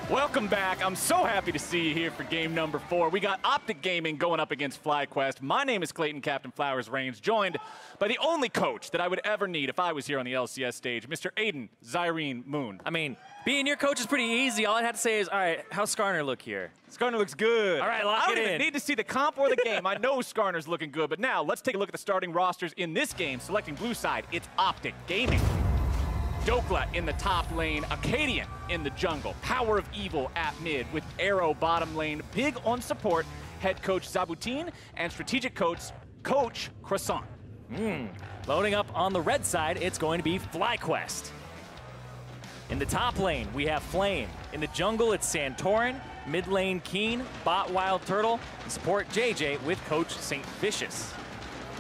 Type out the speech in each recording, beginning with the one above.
Welcome back. I'm so happy to see you here for game number 4. We got OpTic Gaming going up against FlyQuest. My name is Clayton Captain Flowers Reigns, joined by the only coach that I would ever need if I was here on the LCS stage, Mr. Aiden Zyrene Moon. I mean, being your coach is pretty easy. All I'd have to say is, all right, how's Skarner look here? Skarner looks good. All right, lock it in. I don't even need to see the comp or the game. I know Skarner's looking good, but now let's take a look at the starting rosters in this game. Selecting blue side, it's OpTic Gaming. Dokla in the top lane, Acadian in the jungle, Power of Evil at mid with Arrow bottom lane, big on support, head coach Zabutin, and strategic coach Croissant. Loading up on the red side, it's going to be FlyQuest. In the top lane, we have Flame. In the jungle, it's Santorin, mid lane Keen, bot Wild Turtle, and support JJ with coach St. Vicious.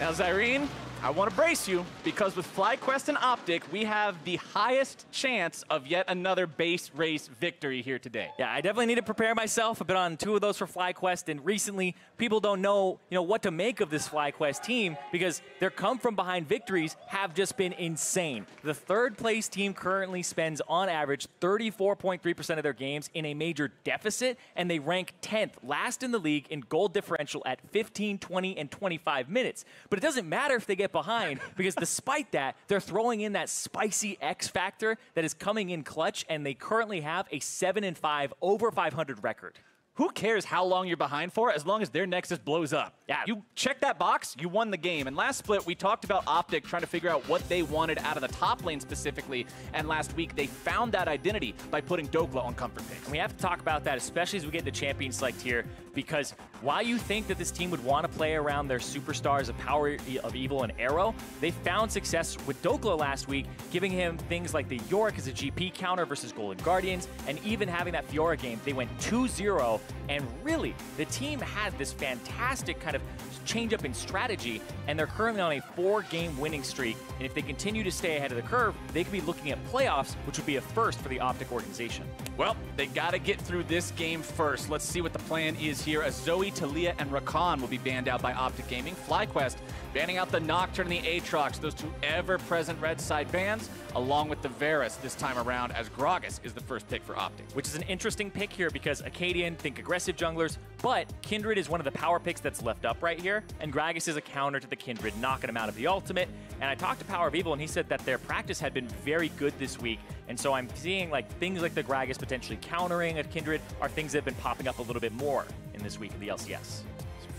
Now, Zyrene, I want to brace you, because with FlyQuest and OpTic, we have the highest chance of yet another base race victory here today. Yeah, I definitely need to prepare myself. I've been on 2 of those for FlyQuest, and recently people don't know, what to make of this FlyQuest team because their come from behind victories have just been insane. The 3rd place team currently spends on average 34.3% of their games in a major deficit, and they rank 10th, last in the league in goal differential at 15, 20, and 25 minutes. But it doesn't matter if they get behind because despite that, they're throwing in that spicy X factor that is coming in clutch, and they currently have a 7-5 over 500 record. Who cares how long you're behind for as long as their Nexus blows up? Yeah. You check that box, you won the game. And last split, we talked about OpTic trying to figure out what they wanted out of the top lane specifically. And last week, they found that identity by putting Dokla on comfort picks. And we have to talk about that, especially as we get into champion select here, because while you think that this team would want to play around their superstars of Power of Evil and Arrow, they found success with Dokla last week, giving him things like the Yorick as a GP counter versus Golden Guardians, and even having that Fiora game, they went 2-0. And really, the team had this fantastic kind of change up in strategy, and they're currently on a 4-game winning streak. And if they continue to stay ahead of the curve, they could be looking at playoffs, which would be a first for the OpTic organization. Well, they got to get through this game first. Let's see what the plan is here. As Zoe, Talia, and Rakan will be banned out by OpTic Gaming. FlyQuest banning out the Nocturne and the Aatrox, those 2 ever-present red side bans, along with the Varus this time around, as Gragas is the first pick for OpTic. Which is an interesting pick here because Acadian, think aggressive junglers, but Kindred is one of the power picks that's left up right here, and Gragas is a counter to the Kindred, knocking him out of the ultimate. And I talked to Power of Evil, and he said that their practice had been very good this week, and so I'm seeing things like the Gragas potentially countering a Kindred are things that have been popping up a little bit more in this week of the LCS.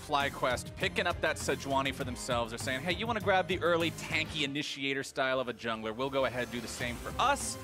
FlyQuest picking up that Sejuani for themselves. They're saying, hey, you want to grab the early tanky initiator style of a jungler? We'll go ahead and do the same for us.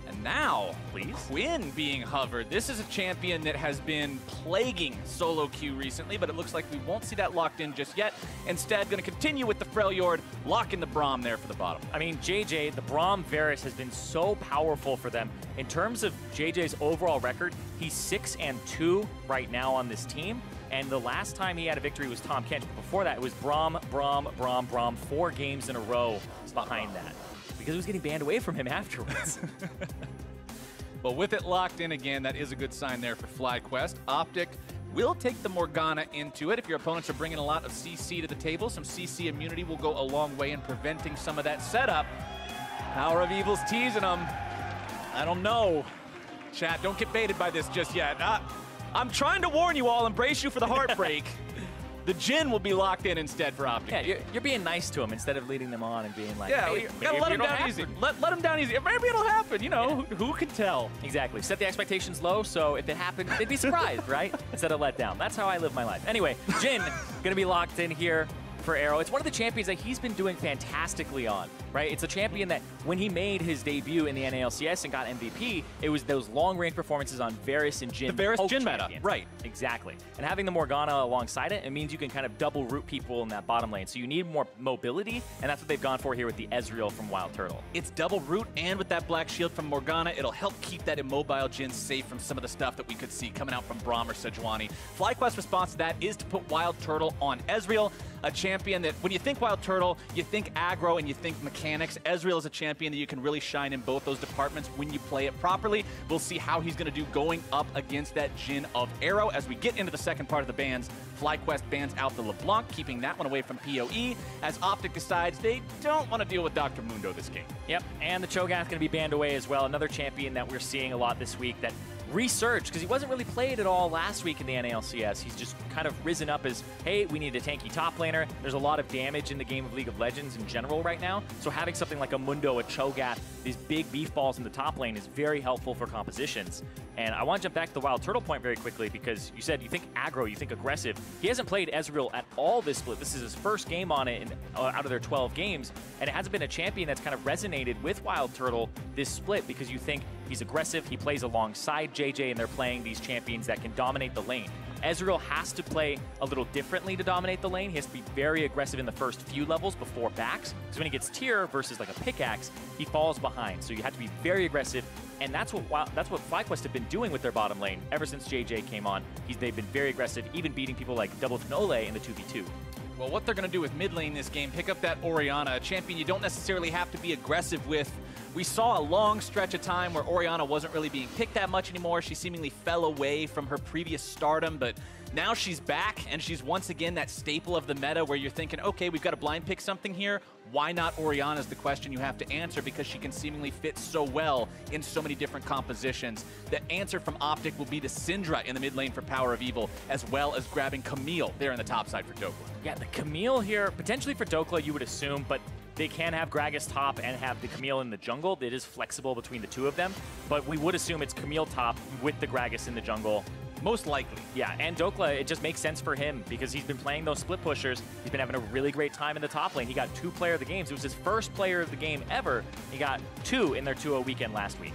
And now, please, Quinn being hovered. This is a champion that has been plaguing solo queue recently, but it looks like we won't see that locked in just yet. Instead, going to continue with the Freljord, locking the Braum there for the bottom. I mean, JJ, the Braum Varus has been so powerful for them. In terms of JJ's overall record, he's 6-2 right now on this team. And the last time he had a victory was Tom Kench. But before that, it was Braum, 4 games in a row behind that. Because it was getting banned away from him afterwards. Well, with it locked in again, that is a good sign there for FlyQuest. OpTic will take the Morgana into it. If your opponents are bringing a lot of CC to the table, some CC immunity will go a long way in preventing some of that setup. Power of Evil's teasing them. I don't know. Chat, don't get baited by this just yet. I'm trying to warn you all and brace you for the heartbreak. The Jhin will be locked in instead for OpTic. Yeah, you're being nice to him instead of leading them on and being like, yeah, hey, we gotta let him down easy. Let him down easy. Maybe it'll happen, who can tell? Exactly. Set the expectations low, so if it happened, they'd be surprised, right? Instead of let down. That's how I live my life. Anyway, Jhin gonna be locked in here for Arrow. It's one of the champions that he's been doing fantastically on, right? It's a champion that when he made his debut in the NALCS and got MVP, it was those long-range performances on Varus and Jhin. The Varus Jhin meta, right. Exactly. And having the Morgana alongside it, it means you can kind of double root people in that bottom lane. So you need more mobility, and that's what they've gone for here with the Ezreal from Wild Turtle. It's double root, and with that Black Shield from Morgana, it'll help keep that immobile Jhin safe from some of the stuff that we could see coming out from Braum or Sejuani. FlyQuest's response to that is to put Wild Turtle on Ezreal, a champion that, when you think Wild Turtle, you think aggro and you think mechanics. Ezreal is a champion that you can really shine in both those departments when you play it properly. We'll see how he's going to do going up against that Jhin of Arrow. As we get into the second part of the bans, FlyQuest bans out the LeBlanc, keeping that one away from PoE, as OpTic decides they don't want to deal with Dr. Mundo this game. Yep, and the Cho'Gath going to be banned away as well. Another champion that we're seeing a lot this week that resurged, because he wasn't really played at all last week in the NALCS. He's just kind of risen up as, hey, we need a tanky top laner. There's a lot of damage in the game of League of Legends in general right now, so having something like a Mundo, a Cho'Gath, these big beef balls in the top lane is very helpful for compositions. And I want to jump back to the Wild Turtle point very quickly, because you said you think aggro, you think aggressive. He hasn't played Ezreal at all this split. This is his first game on it out of their 12 games, and it hasn't been a champion that's kind of resonated with Wild Turtle this split, because you think he's aggressive, he plays alongside JJ, and they're playing these champions that can dominate the lane. Ezreal has to play a little differently to dominate the lane. He has to be very aggressive in the first few levels before backs, because when he gets tier versus like a pickaxe, he falls behind. So you have to be very aggressive, and that's what FlyQuest have been doing with their bottom lane ever since JJ came on. They've been very aggressive, even beating people like Double Finole in the 2v2. Well, what they're going to do with mid lane this game, pick up that Orianna, a champion you don't necessarily have to be aggressive with. We saw a long stretch of time where Orianna wasn't really being picked that much anymore. She seemingly fell away from her previous stardom, but now she's back, and she's once again that staple of the meta where you're thinking, okay, we've got to blind pick something here. Why not Orianna is the question you have to answer, because she can seemingly fit so well in so many different compositions. The answer from OpTic will be the Syndra in the mid lane for Power of Evil, as well as grabbing Camille there in the top side for Dokla. Yeah, the Camille here, potentially for Dokla, you would assume, but they can have Gragas top and have the Camille in the jungle. It is flexible between the two of them, but we would assume it's Camille top with the Gragas in the jungle. Most likely. Yeah, and Dokla, it just makes sense for him because he's been playing those split pushers. He's been having a really great time in the top lane. He got 2 player of the games. It was his first player of the game ever. He got 2 in their 2-0 weekend last week.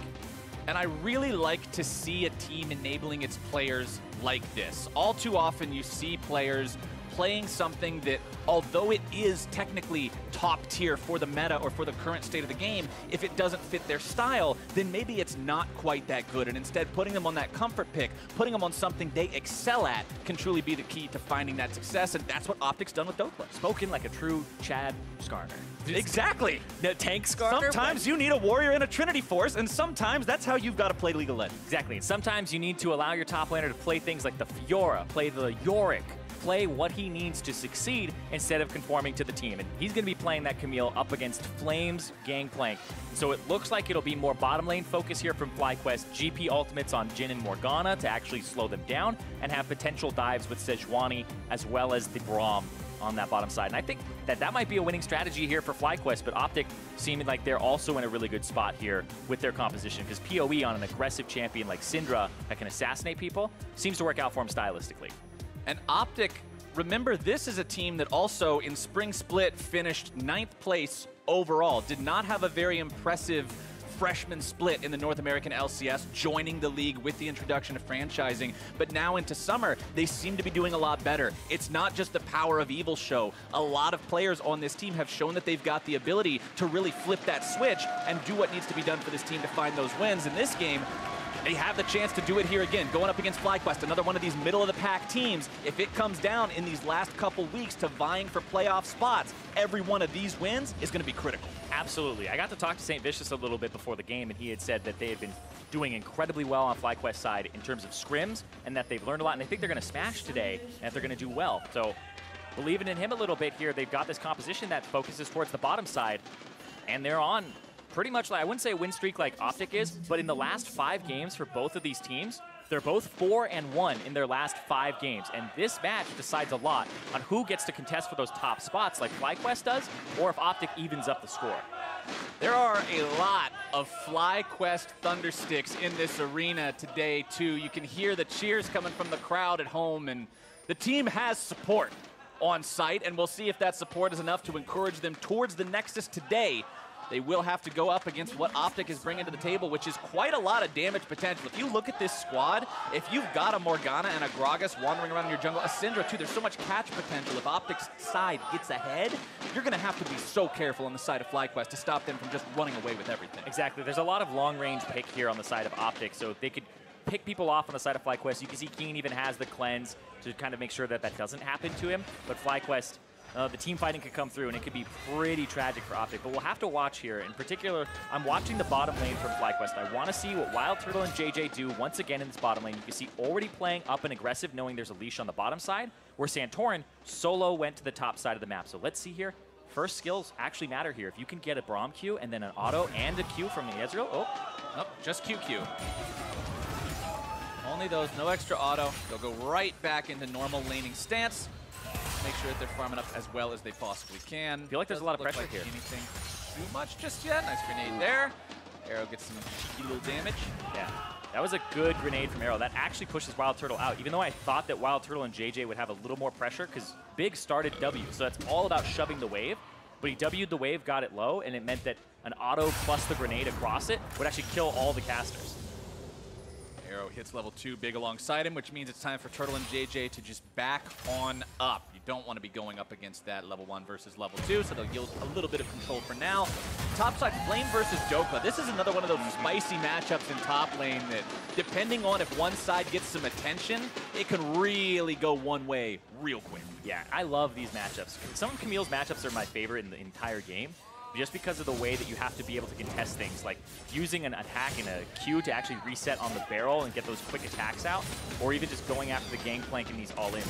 And I really like to see a team enabling its players like this. All too often you see players playing something that, although it is technically top tier for the meta or for the current state of the game, if it doesn't fit their style, then maybe it's not quite that good. And instead, putting them on that comfort pick, putting them on something they excel at, can truly be the key to finding that success. And that's what OpTic's done with Dokla. Spoken like a true Chad Skarner. Exactly. The tank Skarner. Sometimes you need a warrior in a Trinity Force, and sometimes that's how you've got to play League of Legends. Exactly. And sometimes you need to allow your top laner to play things like the Fiora, play the Yorick, play what he needs to succeed instead of conforming to the team. And he's going to be playing that Camille up against Flames Gangplank. So it looks like it'll be more bottom lane focus here from FlyQuest. GP ultimates on Jhin and Morgana to actually slow them down and have potential dives with Sejuani as well as the Braum on that bottom side. And I think that might be a winning strategy here for FlyQuest, but OpTic seeming like they're also in a really good spot here with their composition, because PoE on an aggressive champion like Syndra that can assassinate people seems to work out for him stylistically. And OpTic, remember, this is a team that also in Spring Split finished 9th place overall. Did not have a very impressive freshman split in the North American LCS, joining the league with the introduction of franchising. But now into summer, they seem to be doing a lot better. It's not just the Power of Evil show. A lot of players on this team have shown that they've got the ability to really flip that switch and do what needs to be done for this team to find those wins. In this game, they have the chance to do it here again, going up against FlyQuest, another one of these middle-of-the-pack teams. If it comes down in these last couple weeks to vying for playoff spots, every one of these wins is going to be critical. Absolutely. I got to talk to St. Vicious a little bit before the game, and he had said that they had been doing incredibly well on FlyQuest's side in terms of scrims, and that they've learned a lot, and they think they're going to smash today, and that they're going to do well. So believing in him a little bit here, they've got this composition that focuses towards the bottom side, and they're on pretty much, like, I wouldn't say a win streak like OpTic is, but in the last 5 games for both of these teams, they're both 4-1 in their last 5 games. And this match decides a lot on who gets to contest for those top spots like FlyQuest does, or if OpTic evens up the score. There are a lot of FlyQuest Thundersticks in this arena today, too. You can hear the cheers coming from the crowd at home, and the team has support on site, and we'll see if that support is enough to encourage them towards the Nexus today. They will have to go up against what OpTic is bringing to the table, which is quite a lot of damage potential. If you look at this squad, if you've got a Morgana and a Gragas wandering around in your jungle, a Syndra too, there's so much catch potential. If OpTic's side gets ahead, you're going to have to be so careful on the side of FlyQuest to stop them from just running away with everything. Exactly. There's a lot of long-range pick here on the side of OpTic, so they could pick people off on the side of FlyQuest. You can see Keen even has the cleanse to kind of make sure that that doesn't happen to him, but FlyQuest, the team fighting could come through, and it could be pretty tragic for OpTic. But we'll have to watch here. In particular, I'm watching the bottom lane from FlyQuest. I want to see what Wild Turtle and JJ do once again in this bottom lane. You can see already playing up and aggressive, knowing there's a leash on the bottom side, where Santorin solo went to the top side of the map. So let's see here. First skills actually matter here. If you can get a Braum Q and then an auto and a Q from the Ezreal. Oh, just QQ. Only those, no extra auto. They'll go right back into normal laning stance. Make sure that they're farming up as well as they possibly can. I feel like there's a lot of pressure like here. Anything too much just yet. Nice grenade there. Arrow gets some cheeky little damage. Yeah, that was a good grenade from Arrow. That actually pushes Wild Turtle out, even though I thought that Wild Turtle and JJ would have a little more pressure because Big started W, so that's all about shoving the wave. But he W'd the wave, got it low, and it meant that an auto plus the grenade across it would actually kill all the casters. Arrow hits level 2, Big alongside him, which means it's time for Turtle and JJ to just back on up. You don't want to be going up against that level 1 versus level 2, so they'll yield a little bit of control for now. Topside, Flame versus Dokla. This is another one of those spicy matchups in top lane that, depending on if one side gets some attention, it can really go one way real quick. Yeah, I love these matchups. Some of Camille's matchups are my favorite in the entire game, just because of the way that you have to be able to contest things, like using an attack and a Q to actually reset on the barrel and get those quick attacks out, or even just going after the gangplank in these all-ins.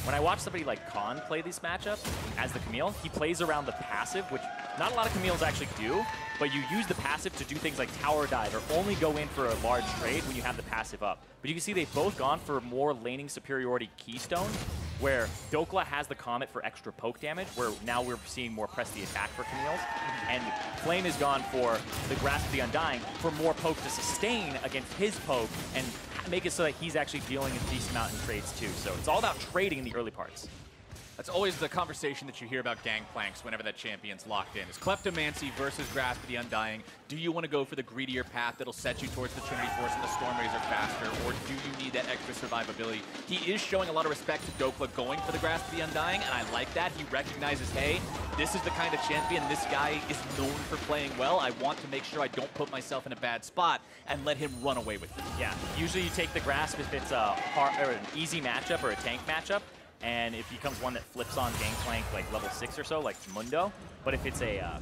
When I watch somebody like Khan play these matchups as the Camille, he plays around the passive, which not a lot of Camille's actually do, but you use the passive to do things like tower dive or only go in for a large trade when you have the passive up. But you can see they've both gone for more laning superiority keystone, where Dokla has the Comet for extra poke damage, where now we're seeing more press the attack for Camille's, and Flame has gone for the Grasp of the Undying for more poke to sustain against his poke and make it so that he's actually dealing a decent amount in trades too. So it's all about trading in the early parts. That's always the conversation that you hear about gangplanks whenever that champion's locked in. Is Kleptomancy versus Grasp of the Undying. Do you want to go for the greedier path that'll set you towards the Trinity Force and the Stormrazor faster, or do you need that extra survivability? He is showing a lot of respect to Dokla going for the Grasp of the Undying, and I like that. He recognizes, hey, this is the kind of champion this guy is known for playing well. I want to make sure I don't put myself in a bad spot and let him run away with it. Yeah, usually you take the Grasp if it's a hard, or an easy matchup or a tank matchup. And if he becomes one that flips on Gangplank like level 6 or so, like Mundo. But if it's a,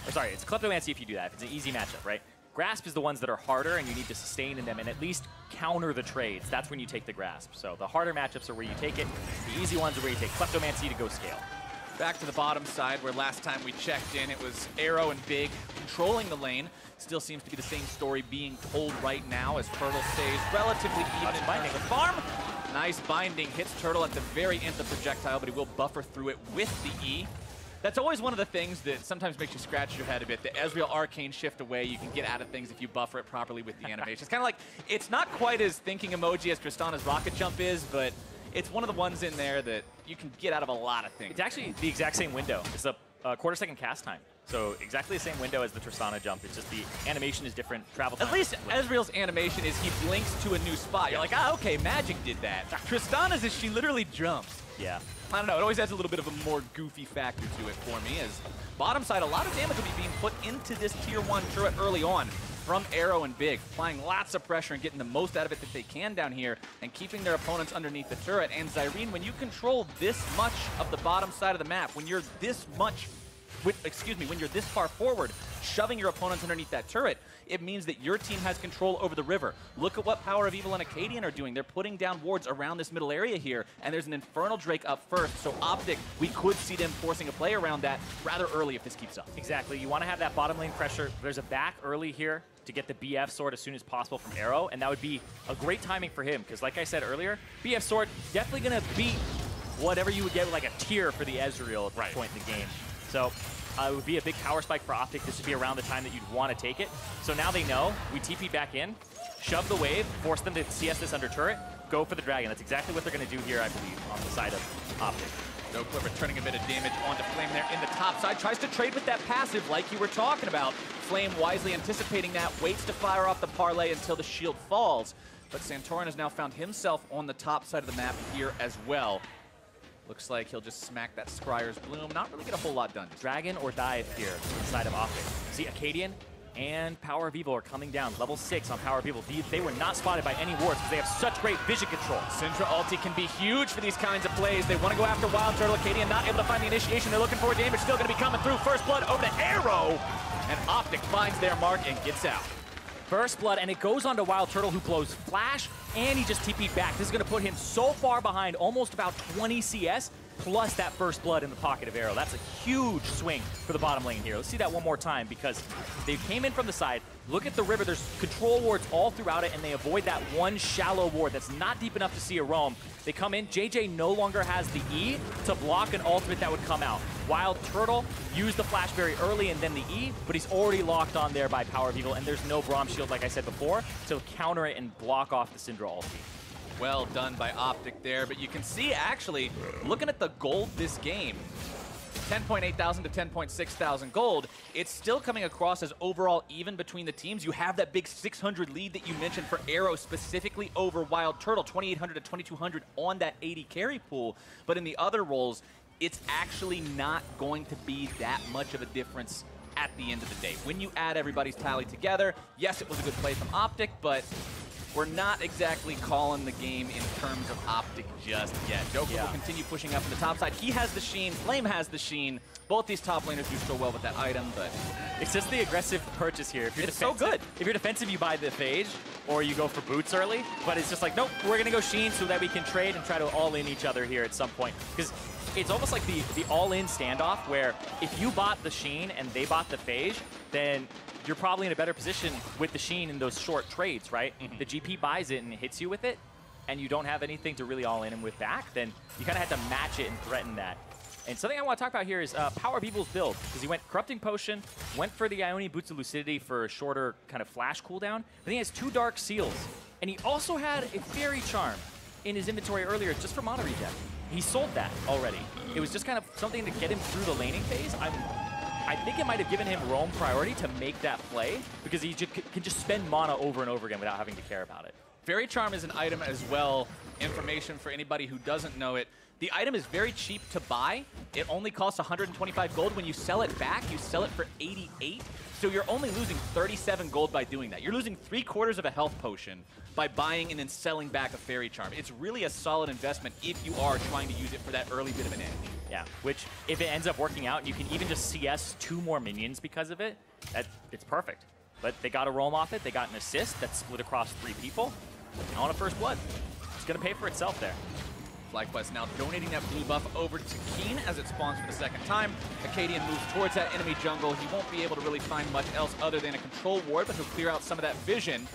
it's Kleptomancy if you do that, if it's an easy matchup, right? Grasp is the ones that are harder and you need to sustain in them and at least counter the trades. That's when you take the Grasp. So the harder matchups are where you take it. The easy ones are where you take Kleptomancy to go scale. Back to the bottom side where last time we checked in, it was Arrow and Big controlling the lane. Still seems to be the same story being told right now as Turtle stays relatively even in terms of farm. Nice binding, hits Turtle at the very end of the projectile, but he will buffer through it with the E. That's always one of the things that sometimes makes you scratch your head a bit. The Ezreal Arcane shift away, you can get out of things if you buffer it properly with the animation. It's kind of like, it's not quite as thinking emoji as Tristana's rocket jump is, but it's one of the ones in there that you can get out of a lot of things. It's actually the exact same window. It's the quarter-second cast time. So exactly the same window as the Tristana jump. It's just the animation is different, travel time. At least Ezreal's animation is he blinks to a new spot. You're like, ah, okay, Magic did that. Tristana's is she literally jumps. Yeah. I don't know, it always adds a little bit of a more goofy factor to it for me, as bottom side, a lot of damage will be being put into this tier 1 turret early on from Arrow and Big, applying lots of pressure and getting the most out of it that they can down here and keeping their opponents underneath the turret. And Zyrene, when you control this much of the bottom side of the map, when you're this much when you're this far forward, shoving your opponents underneath that turret, it means that your team has control over the river. Look at what Power of Evil and Acadian are doing. They're putting down wards around this middle area here, and there's an Infernal Drake up first, so OpTic, we could see them forcing a play around that rather early if this keeps up. Exactly. You want to have that bottom lane pressure. There's a back early here to get the BF sword as soon as possible from Arrow, and that would be a great timing for him, because like I said earlier, BF sword definitely going to beat whatever you would get with like a tier for the Ezreal at this point in the game. So it would be a big power spike for OpTic. This would be around the time that you'd want to take it. So now they know. We TP back in, shove the wave, force them to CS this under turret, go for the dragon. That's exactly what they're going to do here, I believe, on the side of OpTic. Dokla returning a bit of damage onto Flame there in the top side. Tries to trade with that passive like you were talking about. Flame wisely anticipating that, waits to fire off the parlay until the shield falls. But Santorin has now found himself on the top side of the map here as well. Looks like he'll just smack that Scryer's Bloom. Not really get a whole lot done. Dragon or dive here inside of OpTic. See, Acadian and Power of Evil are coming down. Level 6 on Power of Evil. They were not spotted by any wards because they have such great vision control. Syndra ulti can be huge for these kinds of plays. They want to go after Wild Turtle. Acadian not able to find the initiation. They're looking for damage. Still going to be coming through. First blood over to Arrow. And OpTic finds their mark and gets out. First blood, and it goes on to Wild Turtle, who blows flash, and he just TP'd back. This is going to put him so far behind, almost about 20 CS, plus that first blood in the pocket of Arrow. That's a huge swing for the bottom lane here. Let's see that one more time because they came in from the side. Look at the river. There's control wards all throughout it, and they avoid that one shallow ward that's not deep enough to see a roam. They come in. JJ no longer has the E to block an ultimate that would come out. Wild Turtle used the Flash Berry early and then the E, but he's already locked on there by Power of Evil, and there's no Braum shield, like I said before, to counter it and block off the Syndra ulti. Well done by OpTic there, but you can see actually, looking at the gold this game, 10.8 thousand to 10.6 thousand gold, it's still coming across as overall even between the teams. You have that big 600 lead that you mentioned for Arrow specifically over Wild Turtle, 2,800 to 2,200 on that 80 carry pool, but in the other roles, it's actually not going to be that much of a difference at the end of the day. When you add everybody's tally together, yes, it was a good play from OpTic, but we're not exactly calling the game in terms of OpTic just yet. Joker will continue pushing up on the top side. He has the Sheen, Flame has the Sheen. Both these top laners do so well with that item, but it's just the aggressive purchase here. If you're it's so good. If you're defensive, you buy the Phage, or you go for boots early, but it's just like, nope, we're gonna go Sheen so that we can trade and try to all-in each other here at some point. Because it's almost like the all-in standoff where if you bought the Sheen and they bought the Phage, then you're probably in a better position with the Sheen in those short trades, right? The GP buys it and hits you with it, and you don't have anything to really all in him with back, then you kind of have to match it and threaten that. And something I want to talk about here is Power of Evil's build, because he went Corrupting Potion, went for the Ionian Boots of Lucidity for a shorter kind of flash cooldown, but then he has 2 Dark Seals, and he also had a Fairy Charm in his inventory earlier just for mana regen. He sold that already. It was just kind of something to get him through the laning phase. I think it might have given him roam priority to make that play because he can just spend mana over and over again without having to care about it. Fairy Charm is an item as well. Information for anybody who doesn't know it. The item is very cheap to buy. It only costs 125 gold. When you sell it back, you sell it for 88. So you're only losing 37 gold by doing that. You're losing 3/4 of a health potion by buying and then selling back a Fairy Charm. It's really a solid investment if you are trying to use it for that early bit of an edge. Yeah, which if it ends up working out, you can even just CS 2 more minions because of it. It's perfect. But they got a roam off it. They got an assist that's split across 3 people. Now on a first blood. It's going to pay for itself there. FlyQuest now donating that blue buff over to Keen as it spawns for the second time. Acadian moves towards that enemy jungle. He won't be able to really find much else other than a control ward, but he'll clear out some of that vision.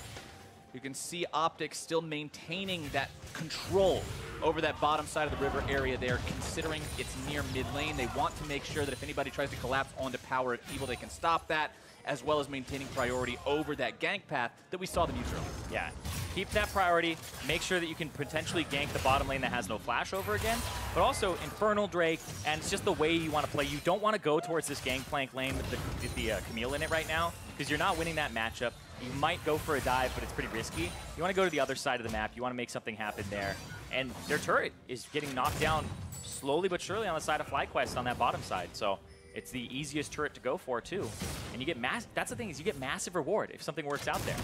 You can see OpTic still maintaining that control over that bottom side of the river area there, considering it's near mid lane. They want to make sure that if anybody tries to collapse onto Power of Evil, they can stop that, as well as maintaining priority over that gank path that we saw them use earlier. Yeah, keep that priority. Make sure that you can potentially gank the bottom lane that has no flash over again, but also Infernal Drake, and it's just the way you want to play. You don't want to go towards this gangplank lane with the Camille in it right now, because you're not winning that matchup. You might go for a dive, but it's pretty risky. You want to go to the other side of the map. You want to make something happen there. And their turret is getting knocked down slowly but surely on the side of FlyQuest on that bottom side. So it's the easiest turret to go for, too. And you get that's the thing, is you get massive reward if something works out there.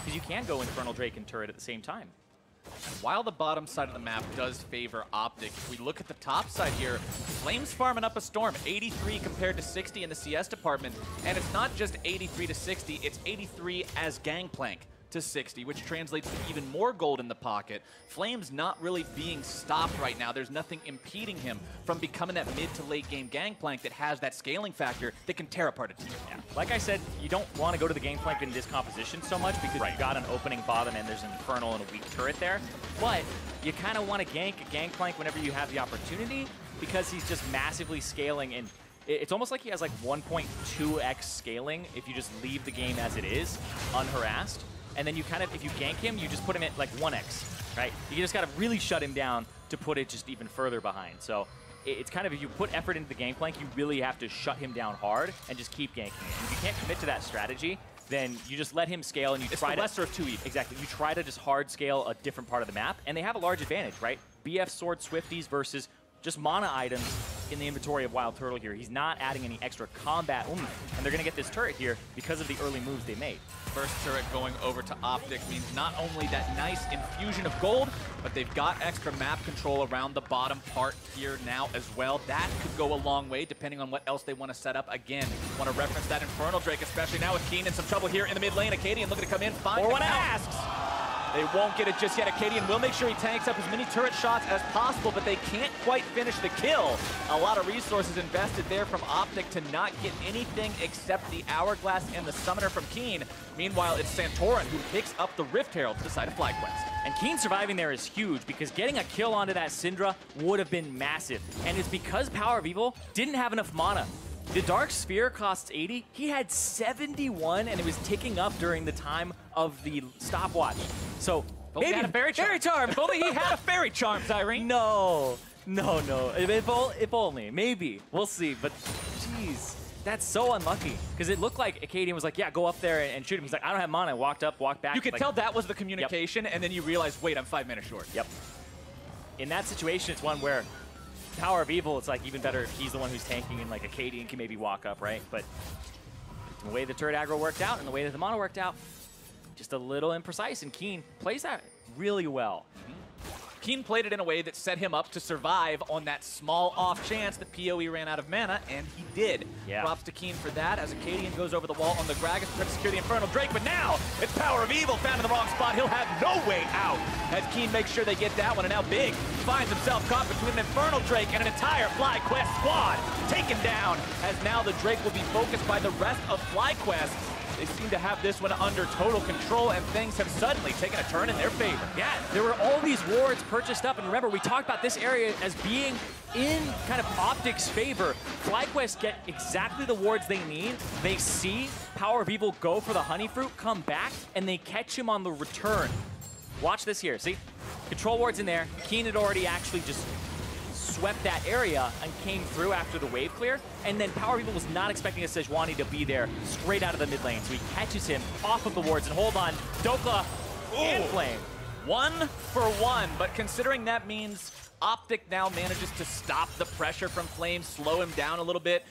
Because you can go Infernal Drake and turret at the same time. While the bottom side of the map does favor OpTic, if we look at the top side here, Flames farming up a storm, 83 compared to 60 in the CS department. And it's not just 83 to 60, it's 83 as Gangplank to 60, which translates to even more gold in the pocket. Flames not really being stopped right now. There's nothing impeding him from becoming that mid to late game Gangplank that has that scaling factor that can tear apart a team. Yeah. Like I said, you don't want to go to the Gangplank in this composition so much because you got an opening bottom and there's an Infernal and a weak turret there. But you kind of want to gank a Gangplank whenever you have the opportunity because he's just massively scaling, and it's almost like he has like 1.2x scaling if you just leave the game as it is, unharassed. And then you kind of, if you gank him, you just put him at like 1x, right? You just got to really shut him down to put it just even further behind. So it's kind of, if you put effort into the Gangplank, you really have to shut him down hard and just keep ganking him. If you can't commit to that strategy, then you just let him scale and you try to— It's the lesser of 2 evils. Exactly. You try to just hard scale a different part of the map, and they have a large advantage, right? BF Sword Swifties versus just mana items in the inventory of Wild Turtle here. He's not adding any extra combat oomph, and they're going to get this turret here because of the early moves they made. First turret going over to OpTic means not only that nice infusion of gold, but they've got extra map control around the bottom part here now as well. That could go a long way depending on what else they want to set up. Again, want to reference that Infernal Drake, especially now with Keen in some trouble here in the mid lane. Acadian looking to come in, find the masks. They won't get it just yet. Acadian will make sure he tanks up as many turret shots as possible, but they can't quite finish the kill. A lot of resources invested there from OpTic to not get anything except the Hourglass and the Summoner from Keen. Meanwhile, it's Santorin who picks up the Rift Herald to the side of FlyQuest. And Keen surviving there is huge because getting a kill onto that Syndra would have been massive. And it's because Power of Evil didn't have enough mana. The Dark Sphere costs 80. He had 71, and it was ticking up during the time of the stopwatch. So maybe he had a fairy charm. If only he had a fairy charm, Zyrene. No. If only. Maybe. We'll see. But, jeez. That's so unlucky, because it looked like Acadian was like, yeah, go up there and shoot him. He's like, I don't have mana. I walked up, walked back. You could tell that was the communication, and then you realize, wait, I'm 5 minutes short. Yep. In that situation, it's one where Power of Evil, it's like even better if he's the one who's tanking and like Acadian can maybe walk up, right? But the way the turret aggro worked out and the way that the mana worked out, just a little imprecise, and Keen plays that really well. Keen played it in a way that set him up to survive on that small off chance that PoE ran out of mana, and he did. Yeah. Props to Keen for that as Acadian goes over the wall on the Gragas, trying to secure the Infernal Drake, but now it's Power of Evil found in the wrong spot. He'll have no way out as Keen makes sure they get that one, and now Big finds himself caught between an Infernal Drake and an entire FlyQuest squad. Taken down, as now the Drake will be focused by the rest of FlyQuest. They seem to have this one under total control, and things have suddenly taken a turn in their favor. Yeah, there were all these wards purchased up, and remember, we talked about this area as being in kind of OpTic's favor. FlyQuest get exactly the wards they need. They see Power of Evil go for the Honey Fruit, come back, and they catch him on the return. Watch this here, see? Control ward's in there. Keen had already actually just swept that area and came through after the wave clear, and then Power of Evil was not expecting a Sejuani to be there straight out of the mid lane, so he catches him off of the wards, and hold on, Dokla and Flame. 1 for 1, but considering that means OpTic now manages to stop the pressure from Flame, slow him down a little bit,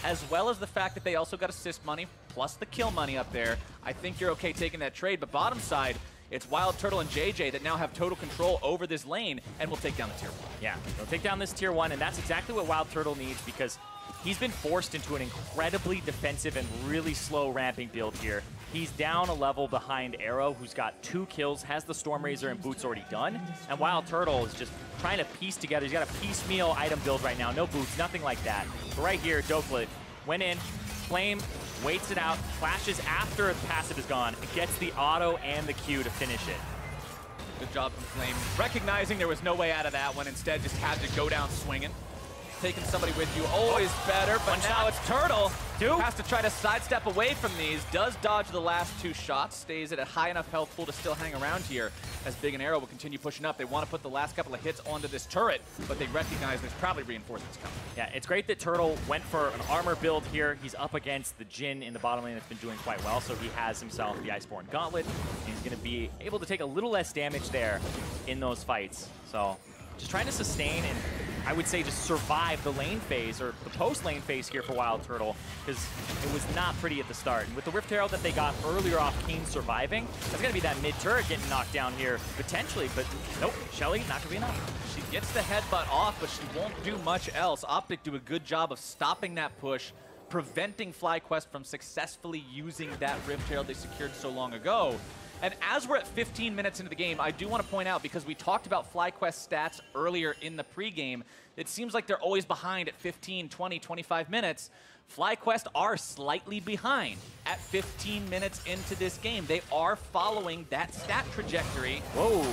as well as the fact that they also got assist money, plus the kill money up there. I think you're okay taking that trade, but bottom side, it's Wild Turtle and JJ that now have total control over this lane and will take down the tier 1. Yeah, they'll take down this tier 1, and that's exactly what Wild Turtle needs, because he's been forced into an incredibly defensive and really slow ramping build here. He's down a level behind Arrow, who's got 2 kills, has the Storm Razor and boots already done, and Wild Turtle is just trying to piece together. He's got a piecemeal item build right now, no boots, nothing like that. But right here, Dokla went in, Flame waits it out, flashes after the passive is gone, and gets the auto and the Q to finish it. Good job from Flame. Recognizing there was no way out of that one, instead just had to go down swinging. Taking somebody with you, always better, but now it's Turtle. Has to try to sidestep away from these, does dodge the last 2 shots, stays at a high enough health pool to still hang around here, as Big and Arrow will continue pushing up. They want to put the last couple of hits onto this turret, but they recognize there's probably reinforcements coming. Yeah, it's great that Turtle went for an armor build here. He's up against the Jhin in the bottom lane that's been doing quite well, so he has himself the Iceborne Gauntlet. He's going to be able to take a little less damage there in those fights. So just trying to sustain and I would say just survive the lane phase, or the post-lane phase here for Wild Turtle, because it was not pretty at the start. And with the Rift Herald that they got earlier off Keen surviving, that's going to be that mid-turret getting knocked down here, potentially, but nope, Shelly, not going to be enough. She gets the headbutt off, but she won't do much else. OpTic do a good job of stopping that push, preventing FlyQuest from successfully using that Rift Herald they secured so long ago. And as we're at 15 minutes into the game, I do want to point out, because we talked about FlyQuest stats earlier in the pregame, it seems like they're always behind at 15, 20, 25 minutes. FlyQuest are slightly behind at 15 minutes into this game. They are following that stat trajectory. Whoa.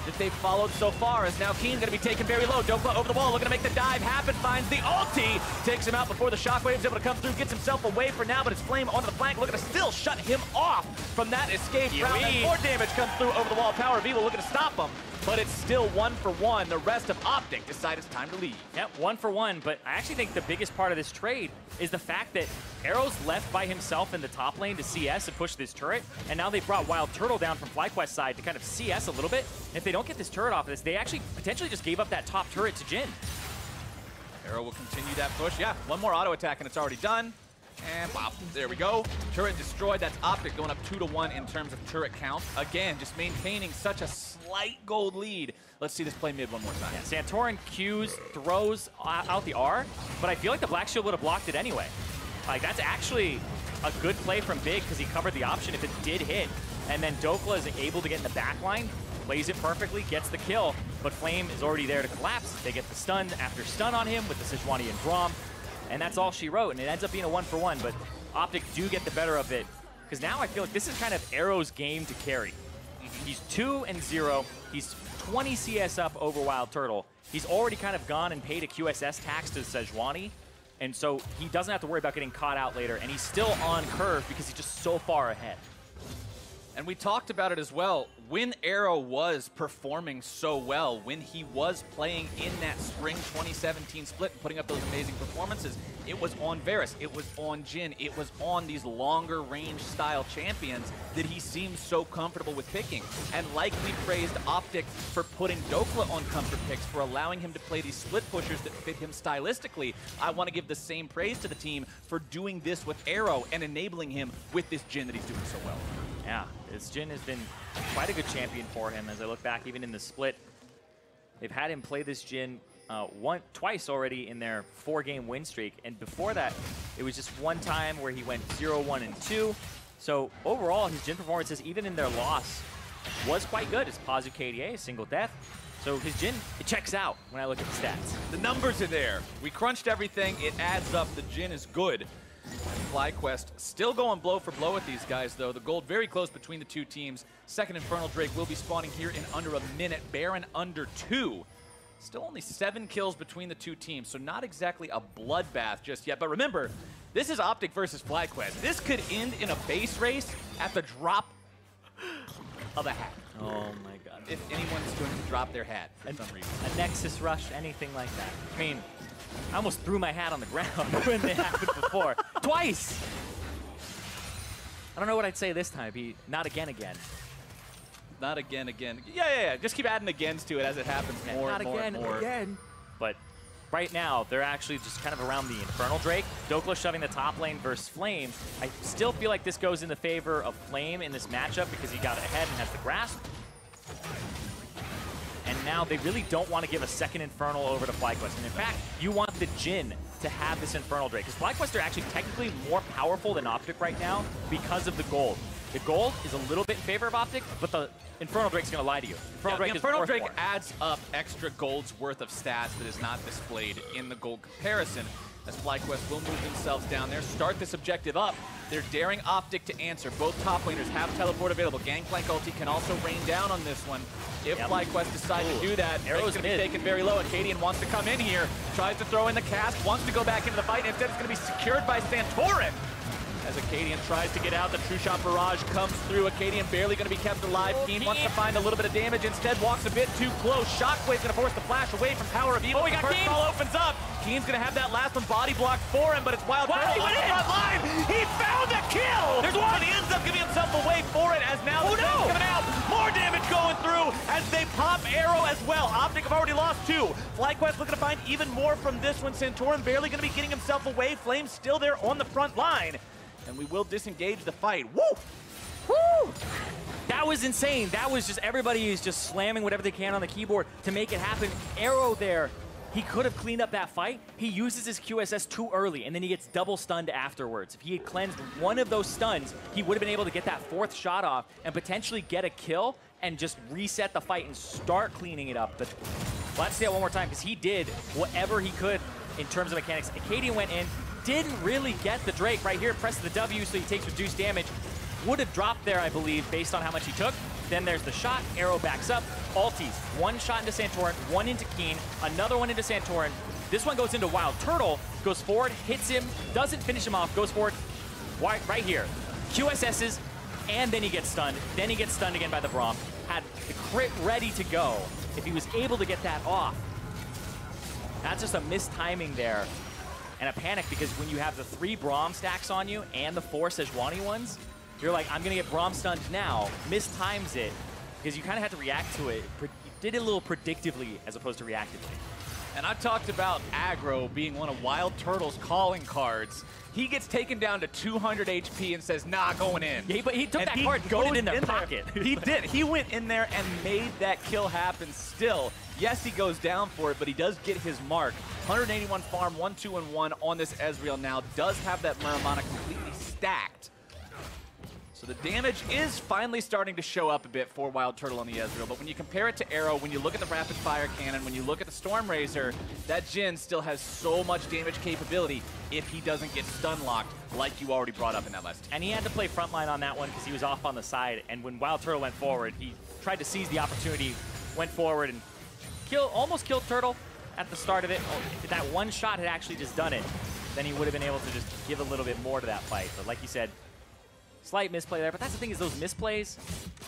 That they've followed so far, as now Keen's going to be taken very low. Dokla over the wall, looking to make the dive happen, finds the ulti, takes him out before the shockwave's able to come through, gets himself away for now, but it's Flame onto the flank, looking to still shut him off from that escape route, and more damage comes through over the wall. Power of Evil looking to stop him, but it's still 1 for 1. The rest of OpTic decide it's time to leave. Yep, 1 for 1, but I actually think the biggest part of this trade is the fact that Arrow's left by himself in the top lane to CS and push this turret, and now they've brought Wild Turtle down from FlyQuest's side to kind of CS a little bit. If they don't get this turret off of this, they actually potentially just gave up that top turret to Jhin. Arrow will continue that push. Yeah, 1 more auto attack and it's already done. And wow, there we go. Turret destroyed. That's OpTic going up 2 to 1 in terms of turret count. Again, just maintaining such a slight gold lead. Let's see this play mid one more time. Yeah, Santorin Qs, throws out the R, but I feel like the Black Shield would have blocked it anyway. Like, that's actually a good play from Big, because he covered the option if it did hit. And then Dokla is able to get in the back line, plays it perfectly, gets the kill, but Flame is already there to collapse. They get the stun after stun on him with the Sejuani and Braum, and that's all she wrote, and it ends up being a 1-for-1, but OpTic do get the better of it, because now I feel like this is kind of Arrow's game to carry. He's 2-0, he's 20 CS up over Wild Turtle. He's already kind of gone and paid a QSS tax to Sejuani, and so he doesn't have to worry about getting caught out later, and he's still on curve because he's just so far ahead. And we talked about it as well. When Arrow was performing so well, when he was playing in that spring 2017 split and putting up those amazing performances, it was on Varus, it was on Jhin, it was on these longer range style champions that he seemed so comfortable with picking. And like we praised OpTic for putting Dokla on comfort picks, for allowing him to play these split pushers that fit him stylistically, I want to give the same praise to the team for doing this with Arrow and enabling him with this Jhin that he's doing so well. Yeah, this Jhin has been quite a good champion for him as I look back even in the split. They've had him play this Jhin twice already in their 4-game win streak, and before that it was just one time where he went 0-1-2. So overall his Jhin performances even in their loss was quite good. It's positive KDA, a single death. So his Jhin, it checks out when I look at the stats. The numbers are there. We crunched everything, it adds up, the Jhin is good. FlyQuest still going blow for blow with these guys, though. The gold very close between the two teams. Second Infernal Drake will be spawning here in under a minute. Baron under 2. Still only 7 kills between the two teams, so not exactly a bloodbath just yet. But remember, this is OpTic versus FlyQuest. This could end in a base race at the drop of a hat. Oh my god. If anyone's going to drop their hat for some reason. A Nexus rush, anything like that. I mean, I almost threw my hat on the ground when it happened before. Twice! I don't know what I'd say this time. Not again. Not again. Yeah. Just keep adding agains to it as it happens more and more and more. Again. But right now, they're actually just kind of around the Infernal Drake. Dokla shoving the top lane versus Flame. I still feel like this goes in the favor of Flame in this matchup because he got ahead and has the grasp. And now they really don't want to give a second Infernal over to FlyQuest. And in fact, you want the Jhin to have this Infernal Drake. Because FlyQuest are actually technically more powerful than OpTic right now because of the gold. The gold is a little bit in favor of OpTic, but the Infernal Drake's going to lie to you. The Infernal Drake adds up extra gold's worth of stats that is not displayed in the gold comparison. As FlyQuest will move themselves down there, start this objective up. They're daring OpTic to answer. Both top laners have teleport available. Gangplank ulti can also rain down on this one. If FlyQuest decide to do that, Arrow's going to be taken very low. Acadian wants to come in here, tries to throw in the cast, wants to go back into the fight. Instead, it's going to be secured by Santorin. As Acadian tries to get out, the True Shot Barrage comes through. Acadian barely going to be kept alive. Keen wants to find a little bit of damage. Instead, walks a bit too close. Shockwave's going to force the flash away from Power of Evil. Oh, we got Keen! Ball opens up. Keen's going to have that last one body blocked for him, but it's Wild Turtle on the front line. He found the kill! There's one! He ends up giving himself away for it as now the Jhin's coming out. More damage going through as they pop Arrow as well. OpTic have already lost 2. FlyQuest looking to find even more from this one. Santorin barely going to be getting himself away. Flame's still there on the front line. And we will disengage the fight. Woo! Woo! That was insane. That was just everybody is just slamming whatever they can on the keyboard to make it happen. Arrow there, he could have cleaned up that fight. He uses his QSS too early, and then he gets double stunned afterwards. If he had cleansed one of those stuns, he would have been able to get that 4th shot off and potentially get a kill and just reset the fight and start cleaning it up. But let's see that one more time, because he did whatever he could in terms of mechanics. Acadian went in, didn't really get the Drake right here, pressed the W so he takes reduced damage. Would have dropped there, I believe, based on how much he took. Then there's the shot, Arrow backs up, ultis. One shot into Santorin, one into Keen, another one into Santorin. This one goes into Wild Turtle, goes forward, hits him, doesn't finish him off, goes forward, right here. QSS's, and then he gets stunned. Then he gets stunned again by the Braum. Had the crit ready to go if he was able to get that off. That's just a mistiming there. And a panic, because when you have the 3 Braum stacks on you and the 4 Sejuani ones, you're like, I'm going to get Braum stunned now. Mistimes it, because you kind of had to react to it. You did it a little predictively as opposed to reactively. And I talked about aggro being one of Wild Turtle's calling cards. He gets taken down to 200 HP and says, nah, going in. Yeah, but he took that card and put it in their pocket. He did. He went in there and made that kill happen still. Yes, he goes down for it, but he does get his mark. 181 farm, 1-2-1 on this Ezreal now. Does have that Muramana completely stacked. So So the damage is finally starting to show up a bit for Wild Turtle on the Ezreal, but when you compare it to Arrow, when you look at the Rapid Fire Cannon, when you look at the Storm Razor, that Jhin still has so much damage capability if he doesn't get stun locked like you already brought up in that last team. And he had to play frontline on that one because he was off on the side, and when Wild Turtle went forward, he tried to seize the opportunity, went forward and almost killed Turtle at the start of it. If that one shot had actually just done it, then he would have been able to just give a little bit more to that fight. But like you said, slight misplay there. But that's the thing, is those misplays,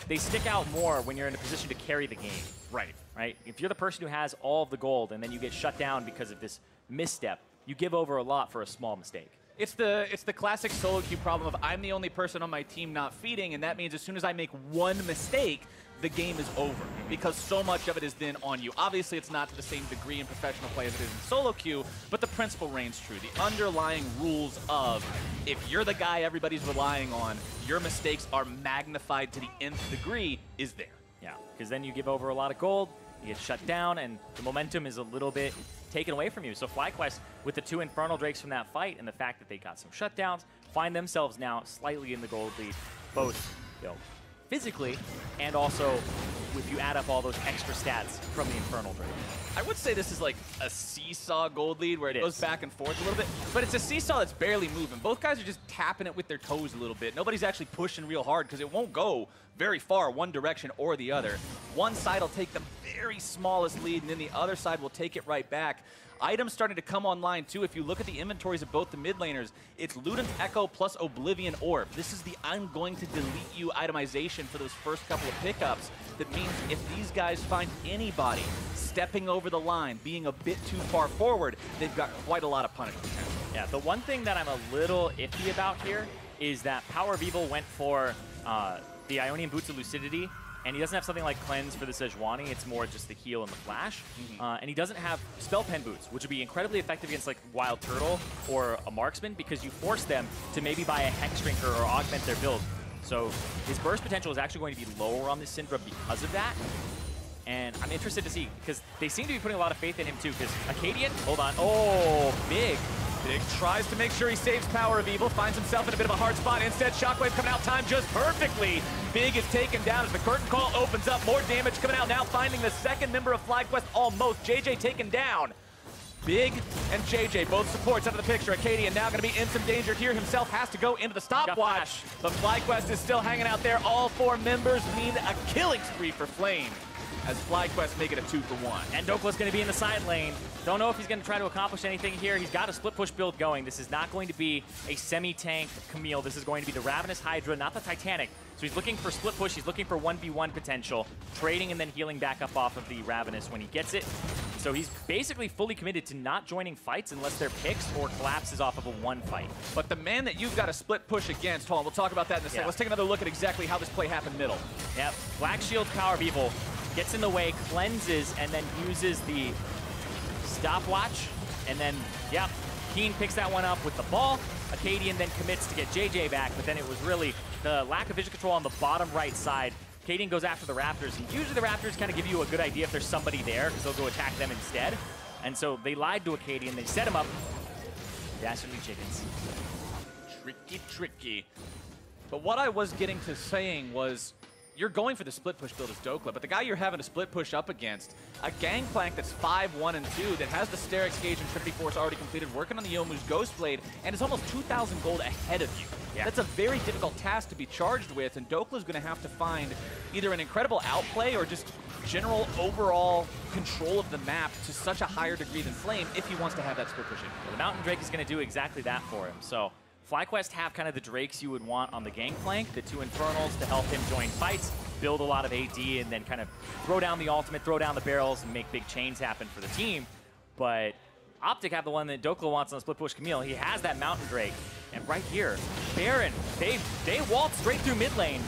they stick out more when you're in a position to carry the game. Right. Right? If you're the person who has all of the gold and then you get shut down because of this misstep, you give over a lot for a small mistake. It's the classic solo queue problem of I'm the only person on my team not feeding, and that means as soon as I make one mistake, the game is over because so much of it is then on you. Obviously, it's not to the same degree in professional play as it is in solo queue, but the principle reigns true. The underlying rules of if you're the guy everybody's relying on, your mistakes are magnified to the nth degree is there. Yeah, because then you give over a lot of gold, you get shut down, and the momentum is a little bit taken away from you. So FlyQuest, with the 2 Infernal Drakes from that fight and the fact that they got some shutdowns, find themselves now slightly in the gold lead, both physically and also if you add up all those extra stats from the Infernal Drake. I would say this is like a seesaw gold lead where it goes back and forth a little bit, but it's a seesaw that's barely moving. Both guys are just tapping it with their toes a little bit. Nobody's actually pushing real hard because it won't go very far one direction or the other. One side will take the very smallest lead, and then the other side will take it right back. Items starting to come online too. If you look at the inventories of both the mid laners, it's Luden's Echo plus Oblivion Orb. This is the I'm going to delete you itemization for those first couple of pickups. That means if these guys find anybody stepping over the line, being a bit too far forward, they've got quite a lot of punish potential. Yeah, the one thing that I'm a little iffy about here is that Power of Evil went for the Ionian Boots of Lucidity, and he doesn't have something like Cleanse for the Sejuani. It's more just the heal and the flash. And he doesn't have Spell Pen Boots, which would be incredibly effective against like Wild Turtle or a Marksman because you force them to maybe buy a Hex Drinker or augment their build. So his burst potential is actually going to be lower on this Syndra because of that. And I'm interested to see, because they seem to be putting a lot of faith in him too, because Acadian, hold on, oh, Big tries to make sure he saves Power of Evil, finds himself in a bit of a hard spot. Instead, Shockwave coming out timed just perfectly. Big is taken down as the curtain call opens up. More damage coming out now, finding the second member of FlyQuest almost. JJ taken down. Big and JJ, both supports out of the picture. Acadian now going to be in some danger here. Himself has to go into the stopwatch. But FlyQuest is still hanging out there. All 4 members mean a killing spree for Flame, as FlyQuest make it a 2-for-1. And Dokla's going to be in the side lane. Don't know if he's going to try to accomplish anything here. He's got a split push build going. This is not going to be a semi-tank Camille. This is going to be the Ravenous Hydra, not the Titanic. So he's looking for split push. He's looking for 1v1 potential, trading and then healing back up off of the Ravenous when he gets it. So he's basically fully committed to not joining fights unless they're picks or collapses off of a 1 fight. But the man that you've got a split push against, hold on, we'll talk about that in a second. Let's take another look at exactly how this play happened middle. Yep, Black Shield's Power of Evil gets in the way, cleanses, and then uses the stopwatch. And then, yeah, Keen picks that one up with the ball. Acadian then commits to get JJ back, but then it was really the lack of vision control on the bottom right side. Acadian goes after the Raptors, and usually the Raptors kind of give you a good idea if there's somebody there, because they'll go attack them instead. And so they lied to Acadian, they set him up. Dastardly chickens. Tricky, tricky. But what I was getting to saying was, you're going for the split push build as Dokla, but the guy you're having a split push up against, a Gangplank that's 5-1 and 2, that has the Sterix Gauge and Trinity Force already completed, working on the Yomu's Ghostblade, and is almost 2,000 gold ahead of you. Yeah. That's a very difficult task to be charged with, and Dokla's going to have to find either an incredible outplay or just general overall control of the map to such a higher degree than Flame if he wants to have that split push in. Well, the Mountain Drake is going to do exactly that for him. So FlyQuest have kind of the Drakes you would want on the Gangplank, the 2 Infernals to help him join fights, build a lot of AD, and then kind of throw down the ultimate, throw down the barrels, and make big chains happen for the team. But OpTic have the one that Dokla wants on the split push Camille. He has that Mountain Drake. And right here, Baron, they waltz straight through mid lane.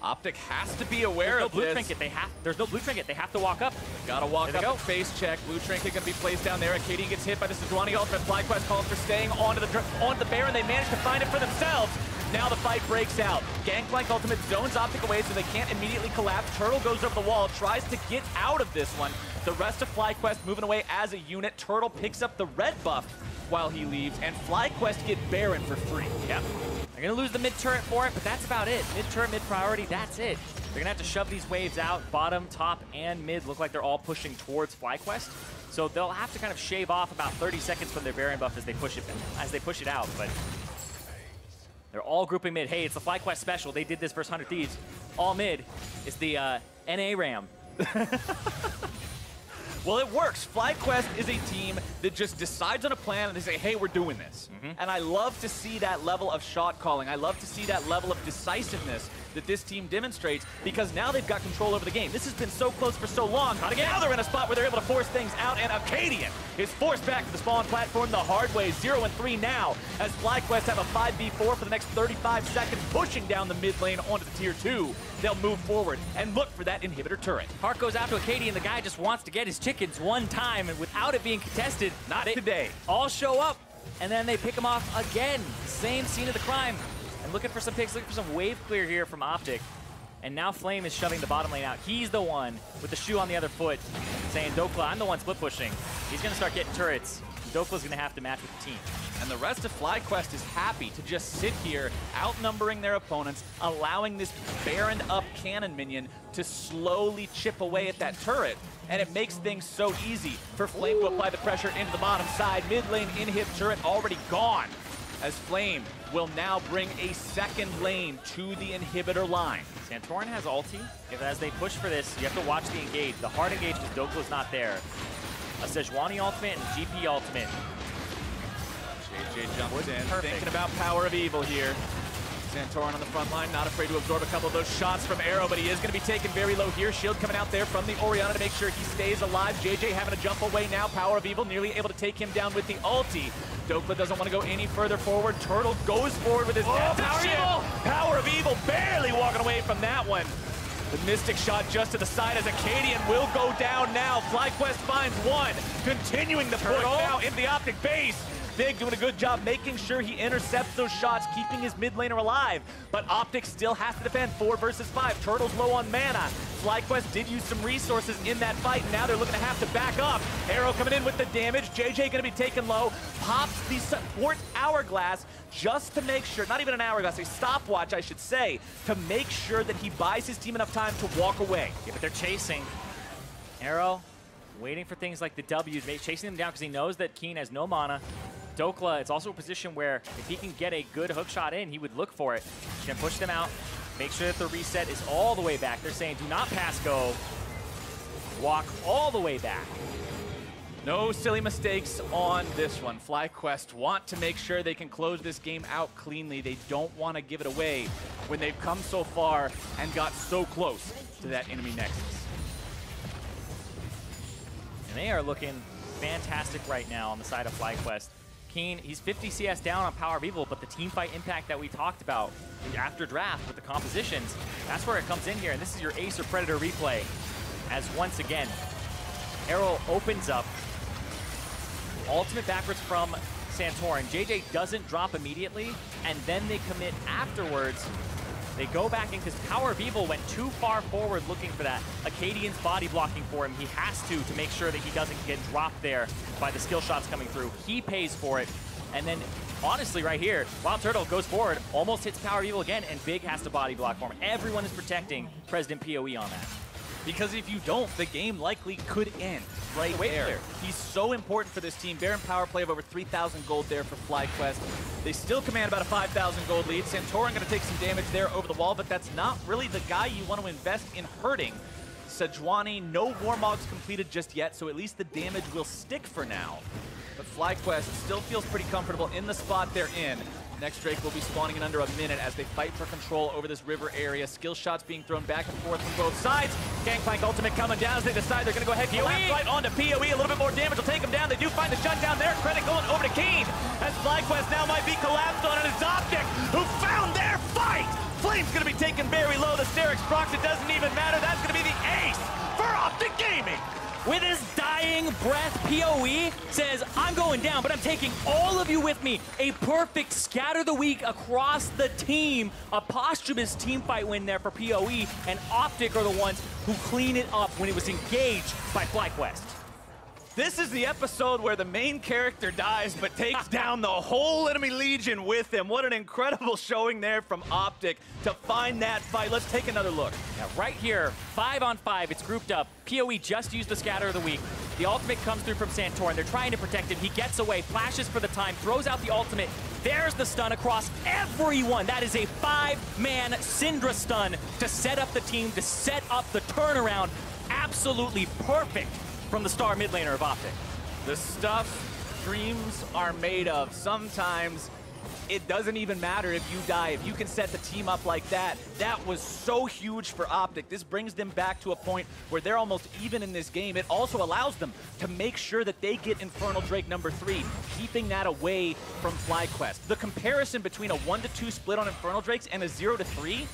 OpTic has to be aware of blue this. Trinket. There's no blue trinket. They have to walk up. Gotta walk up, face check. Blue Trinket gonna be placed down there. Acadian gets hit by the Sejuani ultimate. FlyQuest calls for staying onto the Baron. They manage to find it for themselves. Now the fight breaks out. Gangplank ultimate zones OpTic away so they can't immediately collapse. Turtle goes over the wall, tries to get out of this one. The rest of FlyQuest moving away as a unit. Turtle picks up the red buff while he leaves, and FlyQuest get Baron for free. Yep. They're They're going to lose the mid-turret for it, but that's about it. Mid-turret, mid-priority, that's it. They're going to have to shove these waves out. Bottom, top, and mid look like they're all pushing towards FlyQuest. So they'll have to kind of shave off about 30 seconds from their Baron buff as they push it out. But they're all grouping mid. Hey, it's the FlyQuest special. They did this versus 100 Thieves. All mid is the NA Ram. Well, it works. FlyQuest is a team that just decides on a plan and they say, hey, we're doing this. And I love to see that level of shot calling. I love to see that level of decisiveness that this team demonstrates because now they've got control over the game. This has been so close for so long. Now they're in a spot where they're able to force things out, and Acadian is forced back to the spawn platform the hard way. 0-3 now as FlyQuest have a 5v4 for the next 35 seconds, pushing down the mid lane onto the tier 2. They'll move forward and look for that inhibitor turret. Heart goes out to Acadian. The guy just wants to get his chickens one time, and without it being contested, not today. All show up, and then they pick him off again. Same scene of the crime. And looking for some picks, looking for some wave clear here from OpTic. And now Flame is shoving the bottom lane out. He's the one with the shoe on the other foot, saying, Dokla, I'm the one split pushing. He's going to start getting turrets. Dokla's going to have to match with the team. And the rest of FlyQuest is happy to just sit here, outnumbering their opponents, allowing this Baron up cannon minion to slowly chip away at that turret. And it makes things so easy for Flame to apply the pressure into the bottom side. Mid lane inhib turret already gone, as Flame will now bring a second lane to the inhibitor line. Santorin has ulti. As they push for this, you have to watch the engage. The hard engage because Dokla's not there. A Sejuani ultimate and GP ultimate. JJ jumps in, thinking about Power of Evil here. Santorin on the front line, not afraid to absorb a couple of those shots from Arrow, but he is going to be taken very low here. Shield coming out there from the Orianna to make sure he stays alive. JJ having to jump away now. Power of Evil nearly able to take him down with the ulti. Dokla doesn't want to go any further forward. Turtle goes forward with his Power of Evil barely walking away from that one. The Mystic shot just to the side as Acadian will go down now. FlyQuest finds one, continuing the push now in the OpTic base. Big doing a good job making sure he intercepts those shots, keeping his mid laner alive. But OpTic still has to defend 4 versus 5. Turtle's low on mana. FlyQuest did use some resources in that fight. Now they're looking to have to back up. Arrow coming in with the damage. JJ going to be taken low. Pops the support hourglass just to make sure, not even an hourglass, a stopwatch, I should say, to make sure that he buys his team enough time to walk away. Yeah, but they're chasing. Arrow waiting for things like the W's, chasing them down because he knows that Keen has no mana. Dokla, it's also a position where if he can get a good hook shot in, he would look for it. He's going to push them out, make sure that the reset is all the way back. They're saying do not pass go, walk all the way back. No silly mistakes on this one. FlyQuest want to make sure they can close this game out cleanly. They don't want to give it away when they've come so far and got so close to that enemy nexus. And they are looking fantastic right now on the side of FlyQuest. Keen, he's 50 CS down on Power of Evil, but the team fight impact that we talked about after draft with the compositions, that's where it comes in here. And this is your Ace or Predator replay as once again, Arrow opens up. Ultimate backwards from Santorin. JJ doesn't drop immediately, and then they commit afterwards. They go back in because Power of Evil went too far forward looking for that. Acadian's body blocking for him. He has to make sure that he doesn't get dropped there by the skill shots coming through. He pays for it. And then, honestly, right here, Wild Turtle goes forward, almost hits Power of Evil again, and Big has to body block for him. Everyone is protecting President PoE on that. Because if you don't, the game likely could end right there. He's so important for this team. Baron power play of over 3,000 gold there for FlyQuest. They still command about a 5,000 gold lead. Santorin going to take some damage there over the wall, but that's not really the guy you want to invest in hurting. Sejuani, no Warmogs completed just yet, so at least the damage will stick for now. But FlyQuest still feels pretty comfortable in the spot they're in. Next Drake will be spawning in under a minute as they fight for control over this river area. Skill shots being thrown back and forth from both sides. Gangplank ultimate coming down as they decide they're going to go ahead and collapse right onto PoE. A little bit more damage will take them down. They do find the shutdown there. Credit going over to Keen as FlyQuest now might be collapsed on, and it's OpTic who found their fight. Flame's going to be taken very low. The Sterix procs, it doesn't even matter. That's going to be the ace for OpTic Gaming. With his dying breath, PoE says, I'm going down, but I'm taking all of you with me. A perfect scatter the week across the team. A posthumous team fight win there for PoE, and OpTic are the ones who clean it up when it was engaged by FlyQuest. This is the episode where the main character dies but takes down the whole enemy legion with him. What an incredible showing there from OpTic to find that fight. Let's take another look. Now, right here, 5 on 5, it's grouped up. PoE just used the scatter of the week. The ultimate comes through from Santorin. They're trying to protect him. He gets away, flashes for the time, throws out the ultimate. There's the stun across everyone. That is a 5-man Syndra stun to set up the team, to set up the turnaround. Absolutely perfect from the star mid laner of OpTic. The stuff dreams are made of. Sometimes it doesn't even matter if you die. If you can set the team up like that, that was so huge for OpTic. This brings them back to a point where they're almost even in this game. It also allows them to make sure that they get Infernal Drake number 3, keeping that away from FlyQuest. The comparison between a 1-2 split on Infernal Drakes and a 0-3,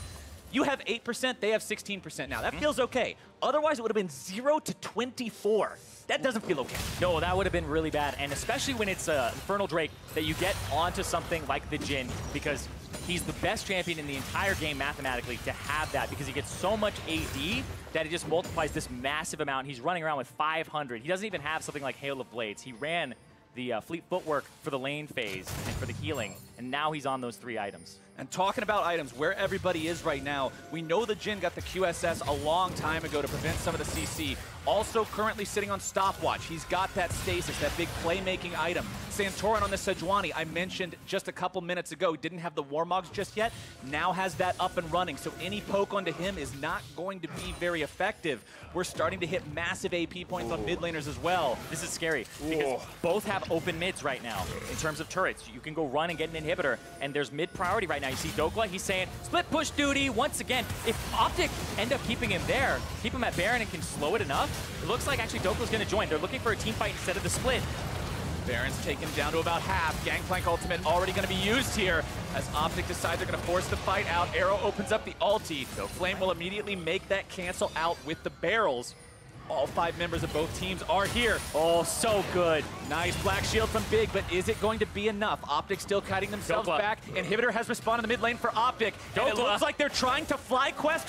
you have 8%, they have 16% now. That feels okay. Otherwise, it would have been 0-24. That doesn't feel okay. No, that would have been really bad, and especially when it's Infernal Drake that you get onto something like the Jhin, because he's the best champion in the entire game mathematically to have that, because he gets so much AD that it just multiplies this massive amount. He's running around with 500. He doesn't even have something like Hail of Blades. He ran the Fleet Footwork for the lane phase and for the healing, and now he's on those 3 items. And talking about items, where everybody is right now, we know the Jhin got the QSS a long time ago to prevent some of the CC. Also currently sitting on stopwatch. He's got that stasis, that big playmaking item. Santorin on the Sejuani, I mentioned just a couple minutes ago, didn't have the Warmogs just yet, now has that up and running. So any poke onto him is not going to be very effective. We're starting to hit massive AP points on mid laners as well. This is scary because both have open mids right now in terms of turrets. You can go run and get an inhibitor, and there's mid priority right now. You see Dokla, he's saying split push duty once again. If OpTic end up keeping him there, keep him at Baron and can slow it enough, it looks like actually Dokla's going to join. They're looking for a team fight instead of the split. Baron's taken down to about half. Gangplank ultimate already going to be used here as OpTic decide they're going to force the fight out. Arrow opens up the ulti. Flame will immediately make that cancel out with the barrels. All 5 members of both teams are here. Oh, so good. Nice Black Shield from Big, but is it going to be enough? OpTic still kiting themselves back. Inhibitor has respawned in the mid lane for OpTic. And it looks like they're trying to FlyQuest.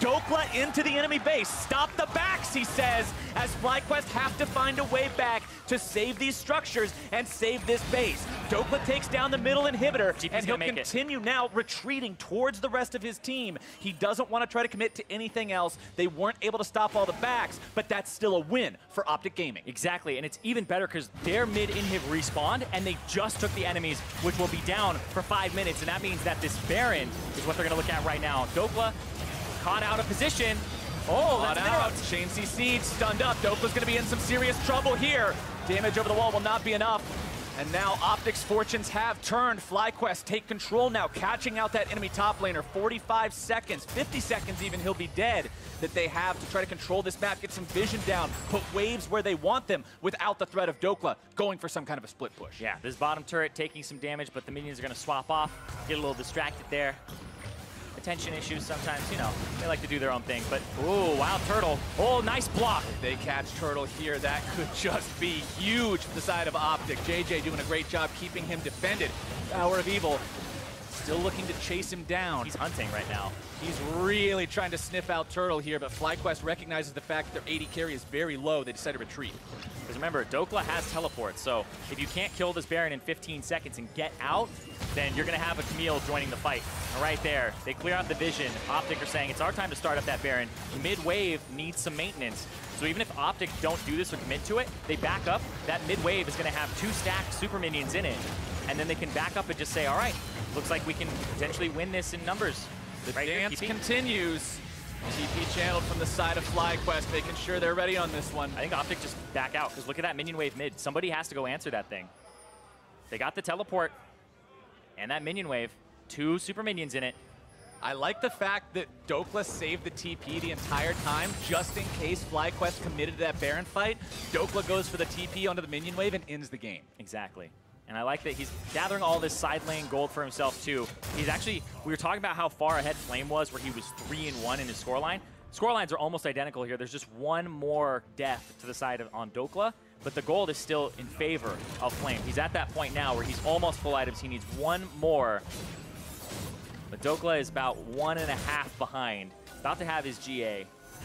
Dokla into the enemy base. Stop the backs, he says, as FlyQuest have to find a way back to save these structures and save this base. Dokla takes down the middle inhibitor, and he'll continue now retreating towards the rest of his team. He doesn't want to try to commit to anything else. They weren't able to stop all the backs, but that's still a win for OpTic Gaming. Exactly, and it's even better because their mid inhib respawned, and they just took the enemies, which will be down for 5 minutes, and that means that this Baron is what they're going to look at right now. Dokla caught out of position. Oh, that's out. Chain CC'd, stunned up. Dokla's going to be in some serious trouble here. Damage over the wall will not be enough. And now OpTic's fortunes have turned. FlyQuest take control now, catching out that enemy top laner. 45 seconds, 50 seconds even, he'll be dead, that they have to try to control this map, get some vision down, put waves where they want them without the threat of Dokla going for some kind of a split push. Yeah, this bottom turret taking some damage, but the minions are going to swap off, get a little distracted there. Attention issues sometimes, you know, they like to do their own thing, but ooh, Wild Turtle. Oh, nice block. If they catch Turtle here, that could just be huge for the side of OpTic. JJ doing a great job keeping him defended. Hour of Evil still looking to chase him down. He's hunting right now. He's really trying to sniff out Turtle here, but FlyQuest recognizes the fact that their AD carry is very low. They decide to retreat. Because remember, Dokla has teleport, so if you can't kill this Baron in 15 seconds and get out, then you're going to have a Camille joining the fight. And right there, they clear out the vision. OpTic are saying it's our time to start up that Baron. Mid-wave needs some maintenance. So even if OpTic don't do this or commit to it, they back up. That mid-wave is going to have 2 stacked super minions in it. And then they can back up and just say, all right, looks like we can potentially win this in numbers. The dance continues. TP channeled from the side of FlyQuest, making sure they're ready on this one. I think OpTic just back out, because look at that minion wave mid. Somebody has to go answer that thing. They got the teleport and that minion wave. 2 super minions in it. I like the fact that Dokla saved the TP the entire time, just in case FlyQuest committed to that Baron fight. Dokla goes for the TP onto the minion wave and ends the game. Exactly. And I like that he's gathering all this side lane gold for himself too. He's actually, we were talking about how far ahead Flame was, where he was 3-1 in his scoreline. Scorelines are almost identical here. There's just one more death to the side of on Dokla, but the gold is still in favor of Flame. He's at that point now where he's almost full items. He needs one more. But Dokla is about 1.5 behind. About to have his GA.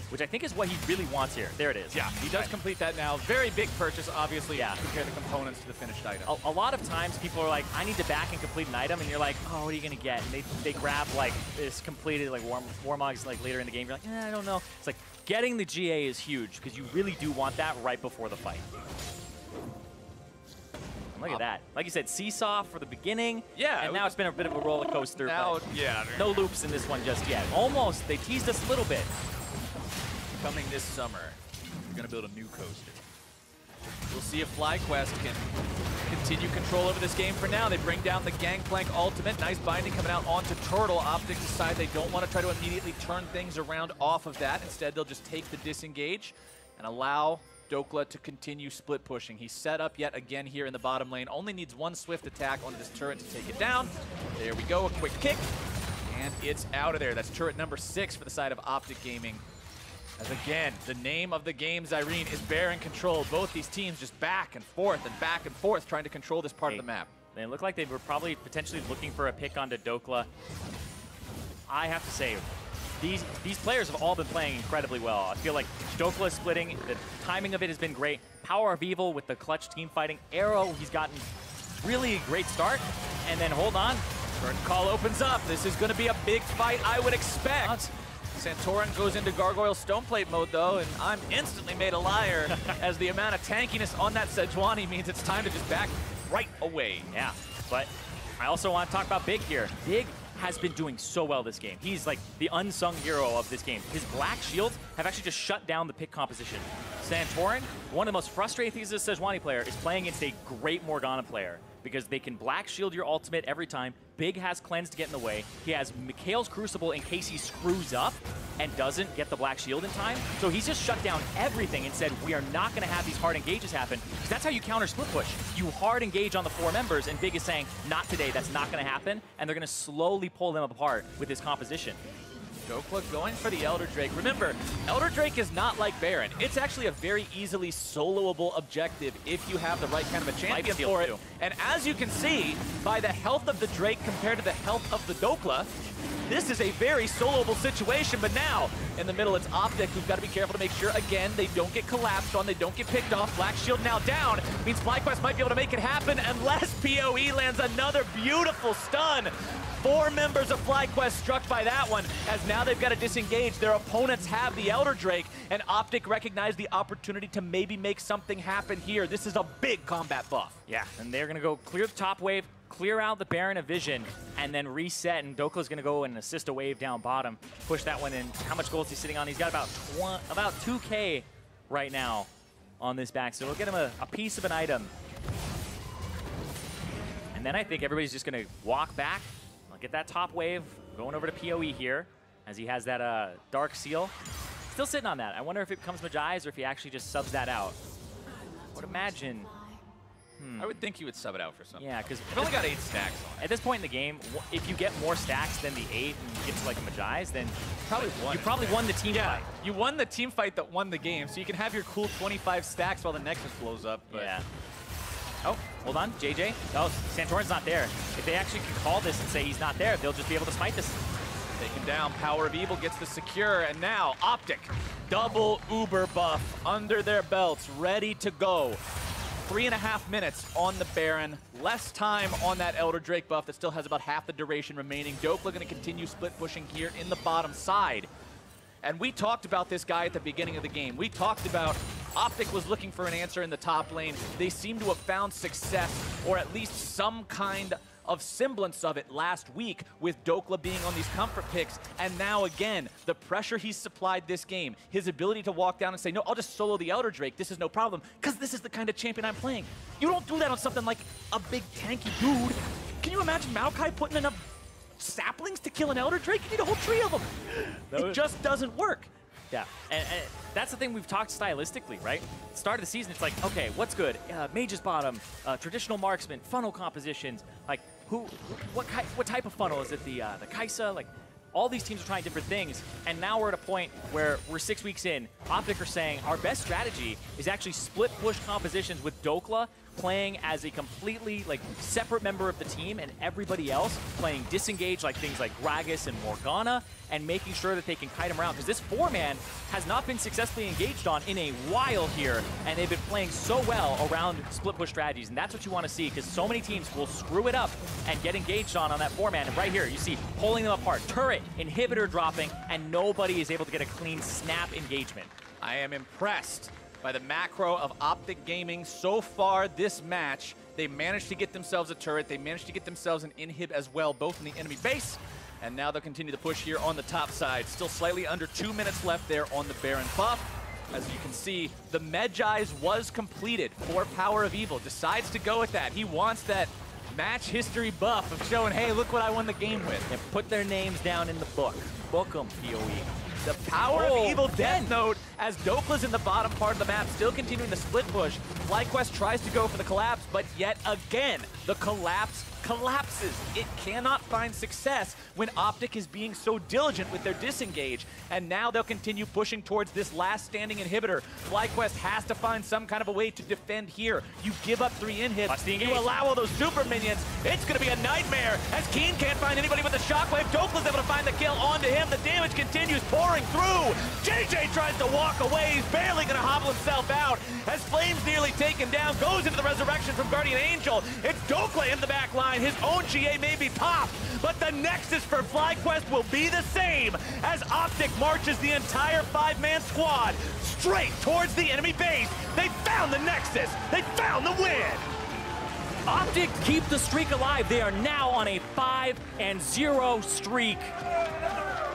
which I think is what he really wants here. There it is. Yeah, he does complete that now. Very big purchase, obviously, compare the components to the finished item. A lot of times people are like, I need to back and complete an item, and you're like, oh, what are you going to get? And they grab like this completed like Warmogs like later in the game. You're like, I don't know. It's like getting the GA is huge because you really do want that right before the fight. And look at that. Like you said, seesaw for the beginning. Yeah. And now it's been a bit of a roller coaster. Now, yeah. No loops in this one just yet. Almost. They teased us a little bit. Coming this summer, we're going to build a new coaster. We'll see if FlyQuest can continue control over this game. For now, they bring down the Gangplank ultimate. Nice binding coming out onto Turtle. OpTic decide they don't want to try to immediately turn things around off of that. Instead, they'll just take the disengage and allow Dokla to continue split pushing. He's set up yet again here in the bottom lane. Only needs one swift attack onto this turret to take it down. There we go, a quick kick. And it's out of there. That's turret number 6 for the side of OpTic Gaming. As again, the name of the game, Zyrene, is Baron control. Both these teams just back and forth trying to control this part of the map. They look like they were probably potentially looking for a pick onto Dokla. I have to say, these players have all been playing incredibly well. I feel like Dokla splitting, the timing of it has been great. Power of Evil with the clutch team fighting. Arrow, he's gotten really a great start. And then hold on. Curtain call opens up. This is going to be a big fight, I would expect. Santorin goes into Gargoyle Stoneplate mode, though, and I'm instantly made a liar as the amount of tankiness on that Sejuani means it's time to just back right away. Yeah, but I also want to talk about Big here. Big has been doing so well this game. He's like the unsung hero of this game. His black shields have actually just shut down the pick composition. Santorin, one of the most frustrating things as a Sejuani player, is playing against a great Morgana player because they can black shield your ultimate every time. Big has Cleanse to get in the way. He has Mikhail's Crucible in case he screws up and doesn't get the black shield in time. So he's just shut down everything and said, we are not going to have these hard engages happen, because that's how you counter split push. You hard engage on the 4 members, and Big is saying, not today, that's not going to happen, and they're going to slowly pull them apart with this composition. Dokla going for the Elder Drake. Remember, Elder Drake is not like Baron. It's actually a very easily soloable objective if you have the right kind of a champion for it. And as you can see, by the health of the Drake compared to the health of the Dokla, this is a very soloable situation. But now, in the middle, it's OpTic who's got to be careful to make sure, again, they don't get collapsed on, they don't get picked off. Black Shield now down. Means FlyQuest might be able to make it happen unless PoE lands another beautiful stun. 4 members of FlyQuest struck by that one, as now they've got to disengage. Their opponents have the Elder Drake, and OpTic recognized the opportunity to maybe make something happen here. This is a big combat buff. Yeah, and they're going to go clear the top wave, clear out the Baron of Vision, and then reset, and Dokla's going to go and assist a wave down bottom, push that one in. How much gold is he sitting on? He's got about 2K right now on this back, so we'll get him a piece of an item. And then I think everybody's just going to walk back. I'll get that top wave, going over to PoE here, as he has that Dark Seal. Still sitting on that. I wonder if it becomes Majai's or if he actually just subs that out. I would imagine. I would think you would sub it out for something. Yeah, because you've only got 8 stacks on it. At this point in the game, if you get more stacks than the 8 and you get to like a Majai's, then you probably won the team fight. You won the team fight that won the game, so you can have your cool 25 stacks while the Nexus blows up. But yeah. Oh, hold on, JJ. Oh, Santorin's not there. If they actually can call this and say he's not there, they'll just be able to smite this. Taken down, Power of Evil gets the secure, and now OpTic, double Uber buff under their belts, ready to go. 3.5 minutes on the Baron, less time on that Elder Drake buff that still has about half the duration remaining. Dokla going to continue split pushing here in the bottom side. And we talked about this guy at the beginning of the game. We talked about OpTic was looking for an answer in the top lane. They seem to have found success, or at least some kind of semblance of it last week with Dokla being on these comfort picks. And now again, the pressure he's supplied this game, his ability to walk down and say, no, I'll just solo the Elder Drake, this is no problem, because this is the kind of champion I'm playing. You don't do that on something like a big tanky dude. Can you imagine Maokai putting enough saplings to kill an Elder Drake? You need a whole tree of them. It just doesn't work. Yeah, and that's the thing we've talked stylistically, right? Start of the season, it's like, okay, what's good? Mage's bottom, traditional marksman, funnel compositions, like what type of funnel? Is it the Kaisa? Like, all these teams are trying different things, and now we're at a point where we're 6 weeks in. OpTic are saying our best strategy is actually split push compositions with Dokla playing as a completely separate member of the team, and everybody else playing disengaged, like things like Gragas and Morgana, and making sure that they can kite him around. Because this 4-man has not been successfully engaged on in a while here, and they've been playing so well around split push strategies, and that's what you want to see, because so many teams will screw it up and get engaged on that 4-man. And right here, you see pulling them apart, turret, inhibitor dropping, and nobody is able to get a clean snap engagement. I am impressed by the macro of OpTic Gaming so far this match. They managed to get themselves a turret. They managed to get themselves an inhib as well, both in the enemy base. And now they'll continue to push here on the top side. Still slightly under 2 minutes left there on the Baron buff. As you can see, the Medjai's was completed for Power of Evil. Decides to go with that. He wants that match history buff of showing, hey, look what I won the game with. And put their names down in the book. Book them, PoE. The Power of Evil Death Note as Dokla's in the bottom part of the map, still continuing the split push. FlyQuest tries to go for the collapse, but yet again, the collapse collapses. It cannot find success when OpTic is being so diligent with their disengage, and now they'll continue pushing towards this last standing inhibitor. FlyQuest has to find some kind of a way to defend here. You give up 3 inhibs, you allow all those super minions, it's going to be a nightmare as Keen can't find anybody with the shockwave. Dokla's able to find the kill onto him. The damage continues pouring through. JJ tries to walk away. He's barely going to hobble himself out as Flame's nearly taken down. Goes into the resurrection from Guardian Angel. It's Dokla in the back line. His own GA may be popped, but the nexus for FlyQuest will be the same as OpTic marches the entire 5-man squad straight towards the enemy base. They found the nexus. They found the win. OpTic keep the streak alive. They are now on a 5-0 streak.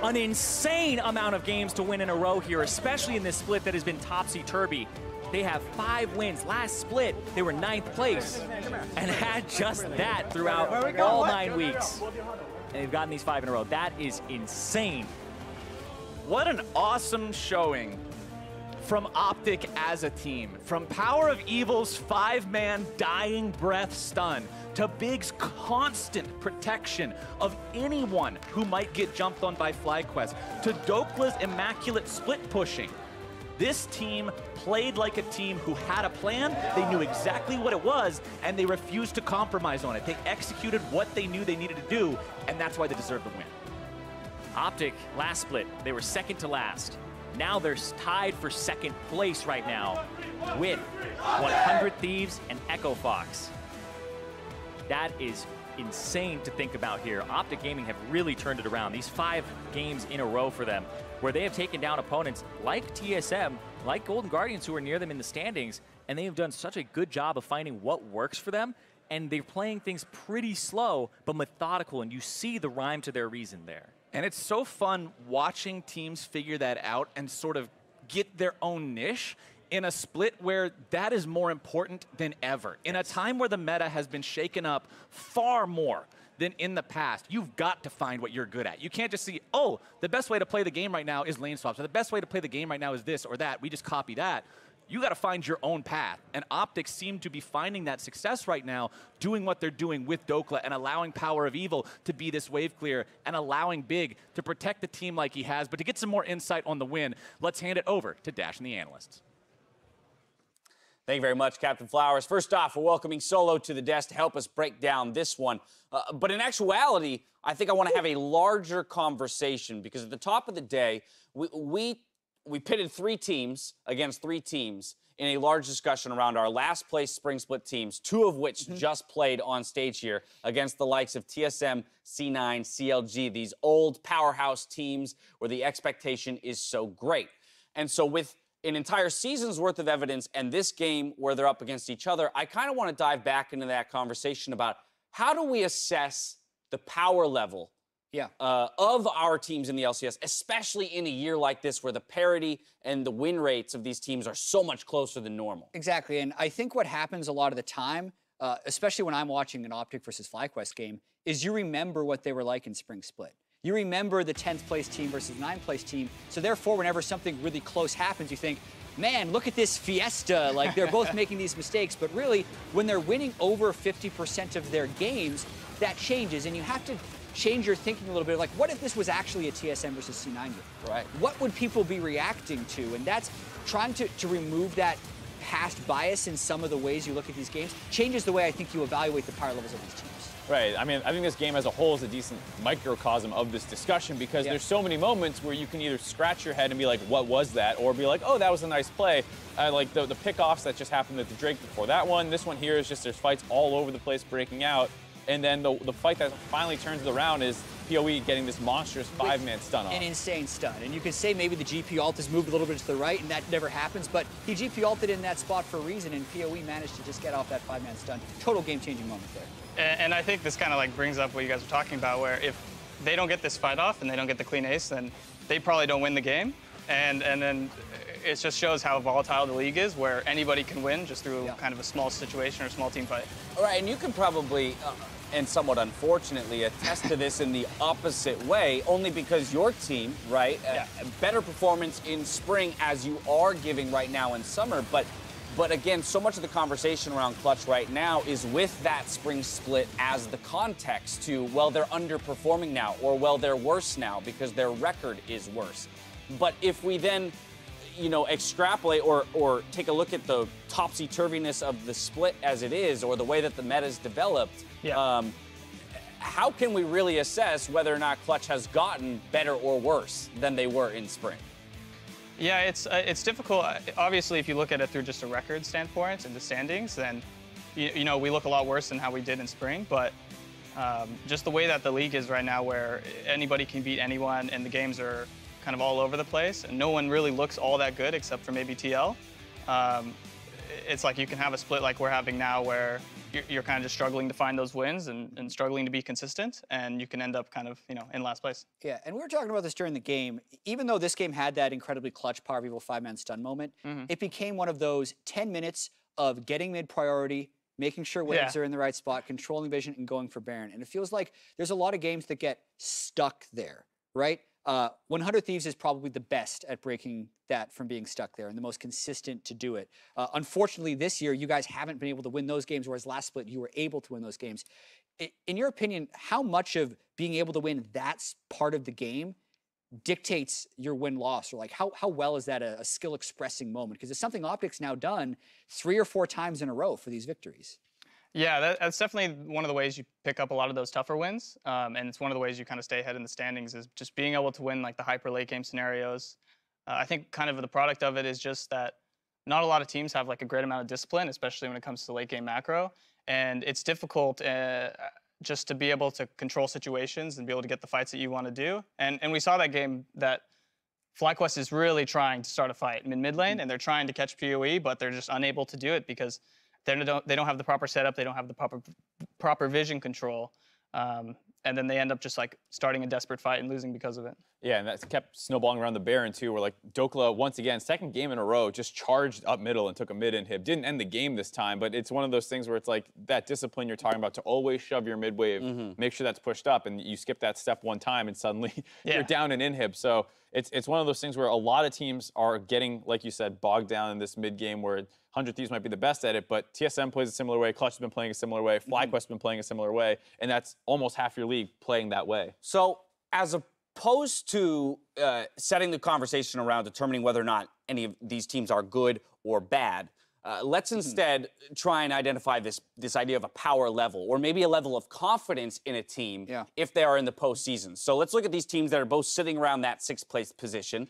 An insane amount of games to win in a row here, especially in this split that has been topsy-turvy. They have 5 wins. Last split, they were 9th place and had just that throughout all 9 weeks. And they've gotten these 5 in a row. That is insane. What an awesome showing from OpTic as a team. From Power of Evil's 5-man dying breath stun to Big's constant protection of anyone who might get jumped on by FlyQuest to Dokla's immaculate split pushing. This team played like a team who had a plan, they knew exactly what it was, and they refused to compromise on it. They executed what they knew they needed to do, and that's why they deserve the win. OpTic, last split, they were second to last. Now they're tied for 2nd place right now with 100 Thieves and Echo Fox. That is insane to think about here. OpTic Gaming have really turned it around. These 5 games in a row for them, where they have taken down opponents like TSM, like Golden Guardians, who are near them in the standings, and they have done such a good job of finding what works for them, and they're playing things pretty slow, but methodical, and you see the rhyme to their reason there. And it's so fun watching teams figure that out and sort of get their own niche in a split where that is more important than ever. In a time where the meta has been shaken up far more than in the past, you've got to find what you're good at. You can't just see, oh, the best way to play the game right now is lane swaps, or the best way to play the game right now is this or that. We just copy that. You got to find your own path. And OpTic seem to be finding that success right now, doing what they're doing with Dokla and allowing Power of Evil to be this wave clear and allowing Big to protect the team like he has. But to get some more insight on the win, let's hand it over to Dash and the analysts. Thank you very much, Captain Flowers. First off, we're welcoming Solo to the desk to help us break down this one. But in actuality, I think I want to have a larger conversation because at the top of the day, we pitted 3 teams against 3 teams in a large discussion around our last place spring split teams, 2 of which just played on stage here against the likes of TSM, C9, CLG, these old powerhouse teams where the expectation is so great. And so with an entire season's worth of evidence and this game where they're up against each other, I kind of want to dive back into that conversation about how do we assess the power level of our teams in the LCS, especially in a year like this where the parity and the win rates of these teams are so much closer than normal. Exactly, and I think what happens a lot of the time, especially when I'm watching an OpTic versus FlyQuest game, is you remember what they were like in Spring Split. You remember the 10th place team versus 9th place team, so therefore whenever something really close happens, you think, man, look at this fiesta, like they're both making these mistakes, but really, when they're winning over 50% of their games, that changes, and you have to change your thinking a little bit, like what if this was actually a TSM versus C9 game? Right. What would people be reacting to? And that's trying to remove that past bias in some of the ways you look at these games changes the way I think you evaluate the power levels of these teams. Right. I mean, I think this game as a whole is a decent microcosm of this discussion because there's so many moments where you can either scratch your head and be like, what was that? Or be like, oh, that was a nice play. Like the pickoffs that just happened at the Drake before that one. This one here is just there's fights all over the place breaking out. And then the fight that finally turns the round is PoE getting this monstrous 5-man stun off. An insane stun. And you could say maybe the GP ult has moved a little bit to the right, and that never happens, but he GP ulted in that spot for a reason, and PoE managed to just get off that 5-man stun. Total game-changing moment there. And I think this kind of like brings up what you guys were talking about, where if they don't get this fight off and they don't get the clean ace, then they probably don't win the game. And then it just shows how volatile the league is, where anybody can win just through kind of a small situation or a small team fight. All right, and you can probably, and somewhat unfortunately, attest to this in the opposite way, only because your team, right, better performance in spring as you are giving right now in summer, but again, so much of the conversation around Clutch right now is with that spring split as the context to, well, they're underperforming now, or, well, they're worse now because their record is worse. But if we then, you know, extrapolate or take a look at the topsy-turviness of the split as it is, or the way that the meta's developed, how can we really assess whether or not Clutch has gotten better or worse than they were in spring? Yeah, it's difficult. Obviously, if you look at it through just a record standpoint and the standings, then you know we look a lot worse than how we did in spring. But just the way that the league is right now, where anybody can beat anyone, and the games are kind of all over the place, and no one really looks all that good except for maybe TL. It's like you can have a split like we're having now, where you're kind of just struggling to find those wins and struggling to be consistent, and you can end up kind of, you know, in last place. Yeah, and we were talking about this during the game. Even though this game had that incredibly clutch Power Evo 5-man stun moment, it became one of those 10 minutes of getting mid priority, making sure waves are in the right spot, controlling vision, and going for Baron. And it feels like there's a lot of games that get stuck there, right? 100 Thieves is probably the best at breaking that from being stuck there and the most consistent to do it. Unfortunately, this year, you guys haven't been able to win those games, whereas last split, you were able to win those games. In your opinion, how much of being able to win that part of the game dictates your win-loss? Or like, how well is that a skill-expressing moment? Because it's something OpTic's now done 3 or 4 times in a row for these victories. Yeah, that's definitely one of the ways you pick up a lot of those tougher wins, and it's one of the ways you kind of stay ahead in the standings is just being able to win like the hyper late game scenarios. I think kind of the product of it is just that not a lot of teams have like a great amount of discipline, especially when it comes to late game macro, and it's difficult just to be able to control situations and be able to get the fights that you want to do. And we saw that game that FlyQuest is really trying to start a fight in mid lane, and they're trying to catch PoE, but they're just unable to do it because they don't have the proper setup, they don't have the proper vision control, and then they end up just like starting a desperate fight and losing because of it. Yeah, and that's kept snowballing around the Baron too, where like Dokla, once again, second game in a row, just charged up middle and took a mid inhib. Didn't end the game this time, but it's one of those things where it's like that discipline you're talking about to always shove your mid wave, make sure that's pushed up, and you skip that step one time and suddenly you're down an inhib. So it's one of those things where a lot of teams are getting, like you said, bogged down in this mid game where 100 Thieves might be the best at it, but TSM plays a similar way, Clutch has been playing a similar way, FlyQuest has been playing a similar way, and that's almost half your league playing that way. So as opposed to setting the conversation around determining whether or not any of these teams are good or bad, let's instead try and identify this idea of a power level, or maybe a level of confidence in a team if they are in the postseason. So let's look at these teams that are both sitting around that 6th place position.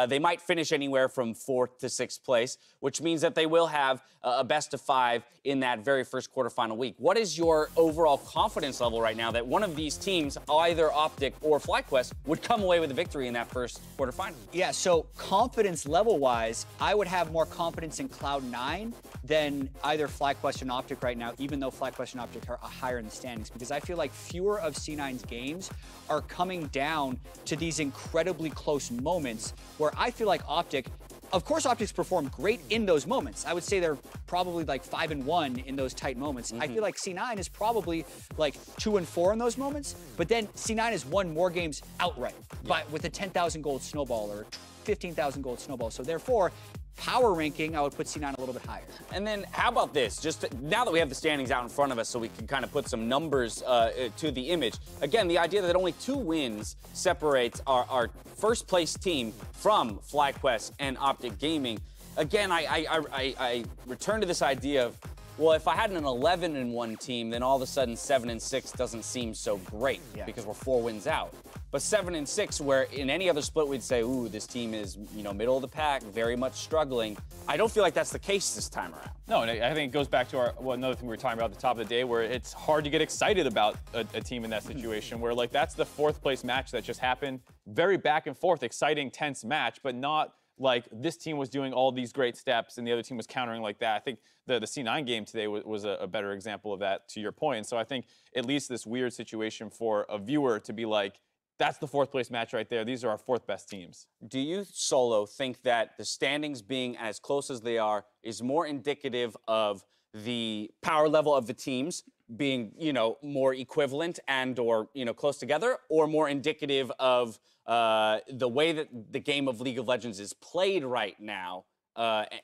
They might finish anywhere from 4th to 6th place, which means that they will have a best of 5 in that very first quarterfinal week. What is your overall confidence level right now that one of these teams, either OpTic or FlyQuest, would come away with a victory in that first quarterfinal? Yeah, so confidence level-wise, I would have more confidence in Cloud9 than either FlyQuest and OpTic right now, even though FlyQuest and OpTic are higher in the standings, because I feel like fewer of C9's games are coming down to these incredibly close moments where I feel like OpTic, of course OpTic's performed great in those moments. I would say they're probably like 5-1 in those tight moments. I feel like C9 is probably like 2-4 in those moments, but then C9 has won more games outright, but with a 10,000 gold snowball or 15,000 gold snowball. So therefore, power ranking, I would put C9 a little bit higher. And then how about this? Just now that we have the standings out in front of us so we can kind of put some numbers to the image. Again, the idea that only 2 wins separates our first place team from FlyQuest and OpTic Gaming. again, I return to this idea of, well, if I had an 11-1 team, then all of a sudden 7-6 doesn't seem so great because we're 4 wins out. But 7-6, where in any other split we'd say, ooh, this team is, you know, middle of the pack, very much struggling. I don't feel like that's the case this time around. No, and I think it goes back to another thing we were talking about at the top of the day, where it's hard to get excited about a team in that situation, where like that's the 4th place match that just happened. Very back and forth, exciting, tense match, but not like this team was doing all these great steps and the other team was countering like that. I think the C9 game today was a better example of that, to your point. And so I think at least this weird situation for a viewer to be like, that's the 4th place match right there. These are our 4th best teams. Do you, Solo, think that the standings being as close as they are is more indicative of the power level of the teams being, you know, more equivalent and or, you know, close together, or more indicative of the way that the game of League of Legends is played right now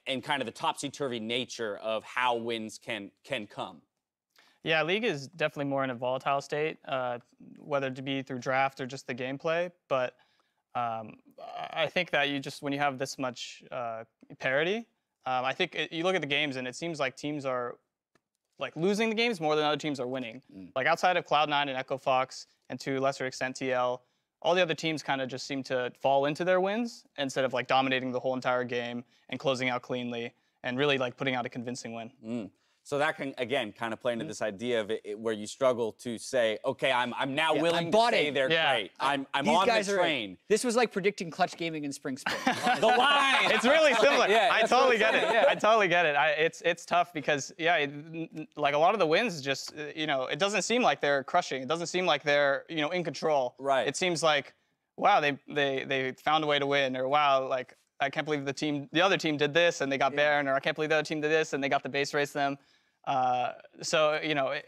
and kind of the topsy-turvy nature of how wins can come? Yeah, League is definitely more in a volatile state, whether it be through draft or just the gameplay. But I think that when you have this much parity, I think you look at the games and it seems like teams are like losing the games more than other teams are winning. Like outside of Cloud9 and Echo Fox, and to a lesser extent TL, all the other teams kind of just seem to fall into their wins instead of like dominating the whole entire game and closing out cleanly and really like putting out a convincing win. So that can, again, kind of play into this idea of it, where you struggle to say, okay, I'm now willing to say they're great. I'm on the train. This was like predicting Clutch Gaming in Spring Split. The line! It's really similar. I totally get it. I totally get it. It's tough because, like a lot of the wins just, you know, it doesn't seem like they're crushing. It doesn't seem like they're, you know, in control. Right. It seems like, wow, they found a way to win, or wow, like, I can't believe the other team did this and they got Baron, or I can't believe the other team did this and they got the base race them. So, you know,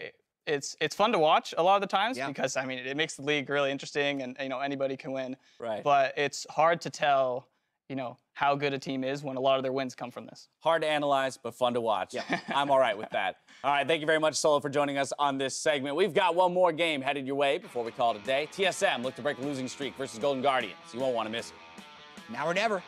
it's fun to watch a lot of the times because, I mean, it makes the league really interesting and, you know, anybody can win. Right. But it's hard to tell, you know, how good a team is when a lot of their wins come from this. Hard to analyze, but fun to watch. Yeah. I'm all right with that. All right, thank you very much, Solo, for joining us on this segment. We've got one more game headed your way before we call it a day. TSM look to break the losing streak versus Golden Guardians. You won't want to miss it. Now or never.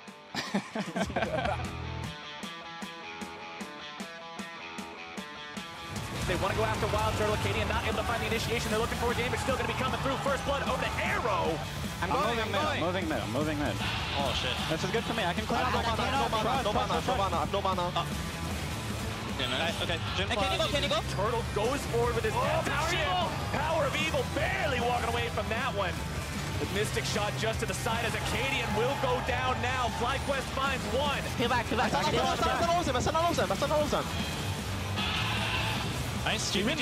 They want to go after Wild Turtle. Acadian not able to find the initiation. They're looking for a game. It's still going to be coming through. First blood over to Arrow. I'm moving mid. Oh shit. This is good for me. I can clear out. No mana. Okay. Can you go? Turtle goes forward with his power of evil, barely walking away from that one. The Mystic shot just to the side as Acadian will go down now. FlyQuest finds one. Peel back. Nice. GB.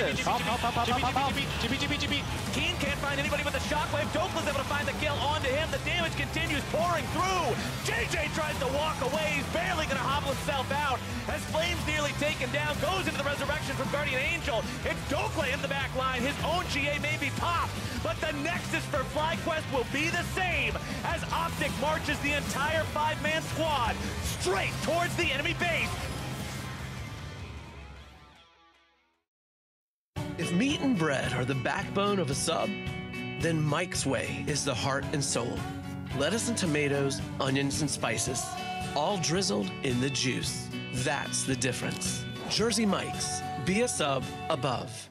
Keen can't find anybody with the shockwave. Dokla's able to find the kill onto him. The damage continues pouring through. JJ tries to walk away. He's barely going to hobble himself out as Flame's nearly taken down. Goes into the resurrection from Guardian Angel. It's Dokla in the back line. His own GA may be popped, but the nexus for FlyQuest will be the same as OpTic marches the entire 5-man squad straight towards the enemy base. If meat and bread are the backbone of a sub, then Mike's Way is the heart and soul. Lettuce and tomatoes, onions and spices, all drizzled in the juice. That's the difference. Jersey Mike's. Be a sub above.